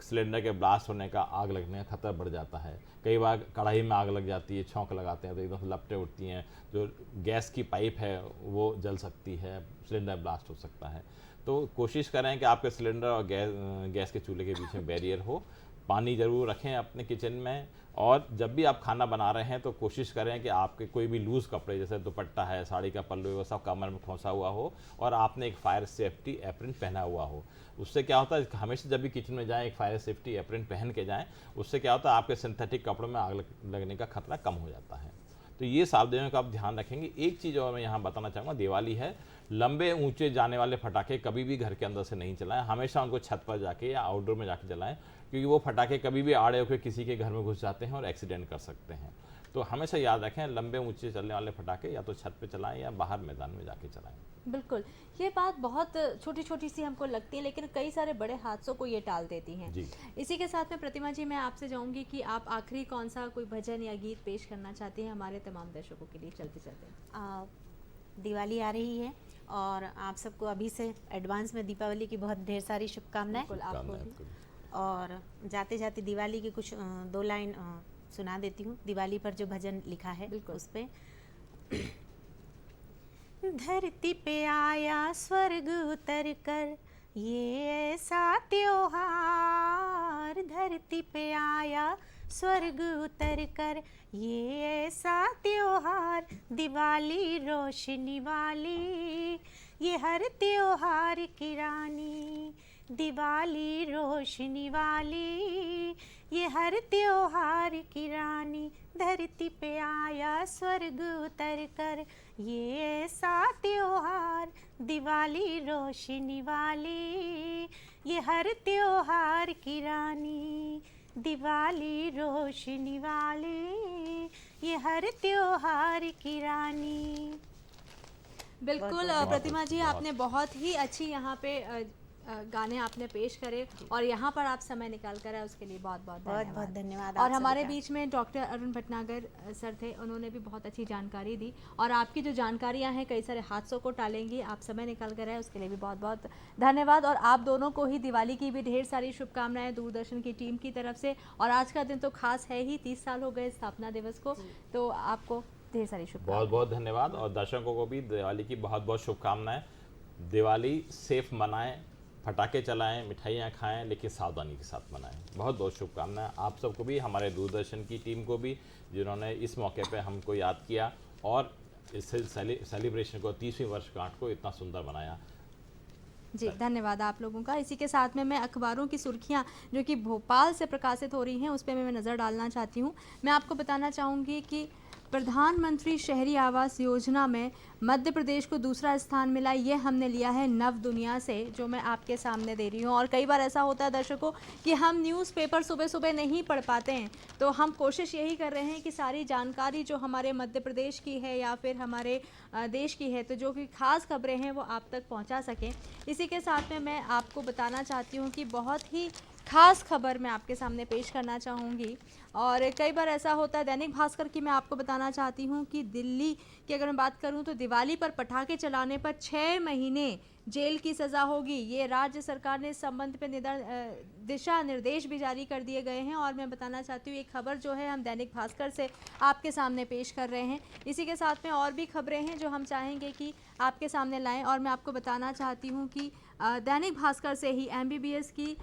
सिलेंडर के ब्लास्ट होने का, आग लगने का खतरा बढ़ जाता है। कई बार कढ़ाई में आग लग जाती है, छौंक लगाते हैं तो एकदम से लपटें उठती हैं, जो गैस की पाइप है वो जल सकती है, सिलेंडर ब्लास्ट हो सकता है। तो कोशिश करें कि आपके सिलेंडर और गैस के चूल्हे के बीच में बैरियर हो। पानी ज़रूर रखें अपने किचन में। और जब भी आप खाना बना रहे हैं तो कोशिश करें कि आपके कोई भी लूज़ कपड़े, जैसे दुपट्टा है, साड़ी का पल्लू है, वो सब कमर में खोसा हुआ हो, और आपने एक फायर सेफ्टी एप्रन पहना हुआ हो। उससे क्या होता है, हमेशा जब भी किचन में जाएं एक फायर सेफ्टी एप्रन पहन के जाएं। उससे क्या होता है, आपके सिंथेटिक कपड़ों में आग लगने का खतरा कम हो जाता है। तो ये सावधानियों का आप ध्यान रखेंगे। एक चीज़ और मैं यहाँ बताना चाहूँगा, दिवाली है, लंबे ऊंचे जाने वाले पटाखे कभी भी घर के अंदर से नहीं चलाएं, हमेशा उनको छत पर जाके या आउटडोर में जाके जलाएं, क्योंकि वो पटाखे कभी भी आड़े होकर किसी के घर में घुस जाते हैं और एक्सीडेंट कर सकते हैं। तो हमेशा याद रखें, लंबे ऊंचे चलने वाले पटाखे या तो छत पे चलाएं या बाहर मैदान में जाके चलाएं। बिल्कुल, ये बात बहुत छोटी छोटी सी हमको लगती है, लेकिन कई सारे बड़े हादसों को ये टाल देती हैं। जी। इसी के साथ में प्रतिमा जी, मैं आपसे चाहूँगी कि आप आखिरी कौन सा कोई भजन या गीत पेश करना चाहती हैं हमारे तमाम दर्शकों के लिए चलते चलते? दिवाली आ रही है और आप सबको अभी से एडवांस में दीपावली की बहुत ढेर सारी शुभकामनाएं। बिल्कुल, आपको भी। और जाते जाते दिवाली की कुछ 2 लाइन सुना देती हूँ। दिवाली पर जो भजन लिखा है उस पे, धरती पे आया स्वर्ग उतर कर ये ऐसा त्योहार, धरती पे आया स्वर्ग उतर कर, ये ऐसा त्योहार दिवाली रोशनी वाली, ये हर त्योहार की रानी दिवाली रोशनी वाली, ये हर त्योहार की रानी, धरती पे आया स्वर्ग उतर कर, ये ऐसा त्योहार दिवाली रोशनी वाली, ये हर त्योहार की रानी दिवाली रोशनी वाली, ये हर त्योहार की रानी। बिल्कुल प्रतिमा जी, आपने बहुत ही अच्छी यहाँ पे गाने आपने पेश करे और यहाँ पर आप समय निकाल कर आए, उसके लिए बहुत बहुत धन्यवाद। और हमारे बीच में डॉक्टर अरुण भटनागर सर थे, उन्होंने भी बहुत अच्छी जानकारी दी और आपकी जो जानकारियाँ हैं कई सारे हादसों को टालेंगी, आप समय निकाल कर आए, उसके लिए भी बहुत बहुत धन्यवाद। और आप दोनों को ही दिवाली की भी ढेर सारी शुभकामनाएं दूरदर्शन की टीम की तरफ से। और आज का दिन तो खास है ही, 30 साल हो गए स्थापना दिवस को, तो आपको ढेर सारी शुभकामनाएं। बहुत बहुत धन्यवाद और दर्शकों को भी दिवाली की बहुत बहुत शुभकामनाएं। दिवाली सेफ मनाएं, पटाखे चलाएं, मिठाइयाँ खाएं, लेकिन सावधानी के साथ मनाएं। बहुत बहुत शुभकामनाएं आप सबको भी, हमारे दूरदर्शन की टीम को भी, जिन्होंने इस मौके पे हमको याद किया और इस सेलिब्रेशन को 30वीं वर्षगांठ को इतना सुंदर बनाया। जी धन्यवाद आप लोगों का। इसी के साथ में मैं अखबारों की सुर्खियां जो कि भोपाल से प्रकाशित हो रही हैं उस पर मैं नज़र डालना चाहती हूं। मैं आपको बताना चाहूँगी कि प्रधानमंत्री शहरी आवास योजना में मध्य प्रदेश को दूसरा स्थान मिला। ये हमने लिया है नव दुनिया से, जो मैं आपके सामने दे रही हूँ। और कई बार ऐसा होता है दर्शकों कि हम न्यूज़पेपर सुबह सुबह नहीं पढ़ पाते हैं, तो हम कोशिश यही कर रहे हैं कि सारी जानकारी जो हमारे मध्य प्रदेश की है या फिर हमारे देश की है, तो जो कि खास खबरें हैं वो आप तक पहुँचा सकें। इसी के साथ में मैं आपको बताना चाहती हूँ कि बहुत ही खास खबर मैं आपके सामने पेश करना चाहूँगी। और कई बार ऐसा होता है, दैनिक भास्कर की मैं आपको बताना चाहती हूँ कि दिल्ली की अगर मैं बात करूँ तो दिवाली पर पटाखे चलाने पर 6 महीने जेल की सज़ा होगी। ये राज्य सरकार ने इस संबंध पे दिशा निर्देश भी जारी कर दिए गए हैं। और मैं बताना चाहती हूँ, एक खबर जो है हम दैनिक भास्कर से आपके सामने पेश कर रहे हैं। इसी के साथ में और भी खबरें हैं जो हम चाहेंगे कि आपके सामने लाएँ। और मैं आपको बताना चाहती हूँ कि दैनिक भास्कर से ही MBBS की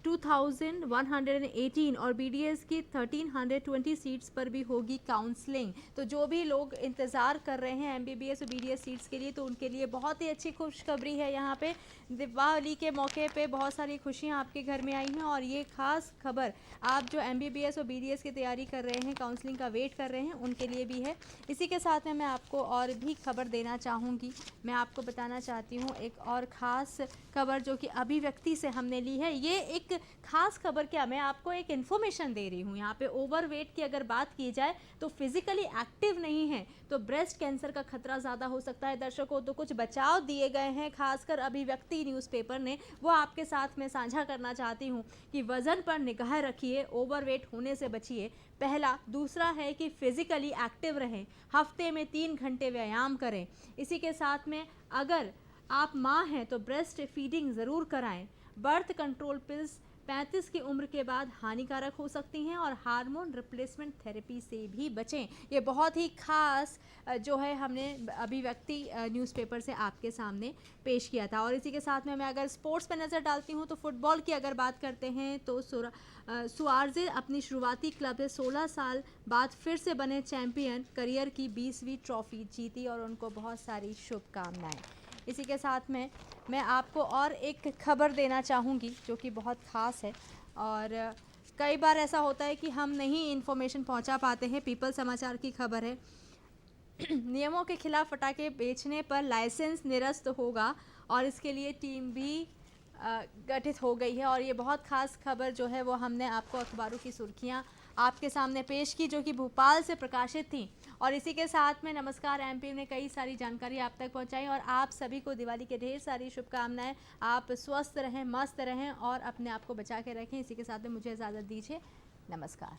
2118 और BDS की 1320 सीट्स पर भी होगी काउंसलिंग। तो जो भी लोग इंतज़ार कर रहे हैं MBBS और BDS सीट्स के लिए, तो उनके लिए बहुत ही अच्छी खुशखबरी है। यहाँ पे दिवाली के मौके पे बहुत सारी खुशियाँ आपके घर में आई हैं। और ये खास खबर आप जो MBBS और BDS की तैयारी कर रहे हैं, काउंसलिंग का वेट कर रहे हैं, उनके लिए भी है। इसी के साथ में मैं आपको और भी खबर देना चाहूँगी। मैं आपको बताना चाहती हूँ एक और ख़ास खबर जो कि अभिव्यक्ति से हमने ली है। ये एक खास खबर, क्या मैं आपको एक इन्फॉर्मेशन दे रही हूँ। यहाँ पे ओवरवेट की अगर बात की जाए तो फिजिकली एक्टिव नहीं है तो ब्रेस्ट कैंसर का खतरा ज़्यादा हो सकता है दर्शकों। तो कुछ बचाव दिए गए हैं, खासकर अभिव्यक्ति न्यूज़पेपर ने, वो आपके साथ में साझा करना चाहती हूँ कि वज़न पर निगाह रखिए, ओवरवेट होने से बचिए, पहला। दूसरा है कि फिजिकली एक्टिव रहें, हफ्ते में 3 घंटे व्यायाम करें। इसी के साथ में अगर आप माँ हैं तो ब्रेस्ट फीडिंग ज़रूर कराएं। बर्थ कंट्रोल पिल्स 35 की उम्र के बाद हानिकारक हो सकती हैं और हार्मोन रिप्लेसमेंट थेरेपी से भी बचें। ये बहुत ही खास जो है हमने अभिव्यक्ति न्यूज़पेपर से आपके सामने पेश किया था। और इसी के साथ में मैं अगर स्पोर्ट्स पर नज़र डालती हूँ तो फुटबॉल की अगर बात करते हैं तो सुआरजे अपनी शुरुआती क्लब से 16 साल बाद फिर से बने चैम्पियन, करियर की 20वीं ट्रॉफी जीती और उनको बहुत सारी शुभकामनाएं। इसी के साथ में मैं आपको और एक खबर देना चाहूँगी जो कि बहुत ख़ास है। और कई बार ऐसा होता है कि हम नहीं इन्फॉर्मेशन पहुँचा पाते हैं। पीपल समाचार की खबर है, नियमों के खिलाफ पटाखे बेचने पर लाइसेंस निरस्त होगा और इसके लिए टीम भी गठित हो गई है। और ये बहुत ख़ास खबर जो है वो हमने आपको अखबारों की सुर्खियाँ आपके सामने पेश की जो कि भोपाल से प्रकाशित थी। और इसी के साथ में नमस्कार MP ने कई सारी जानकारी आप तक पहुंचाई। और आप सभी को दिवाली के ढेर सारी शुभकामनाएं। आप स्वस्थ रहें, मस्त रहें और अपने आप को बचा के रखें। इसी के साथ में मुझे इजाज़त दीजिए। नमस्कार।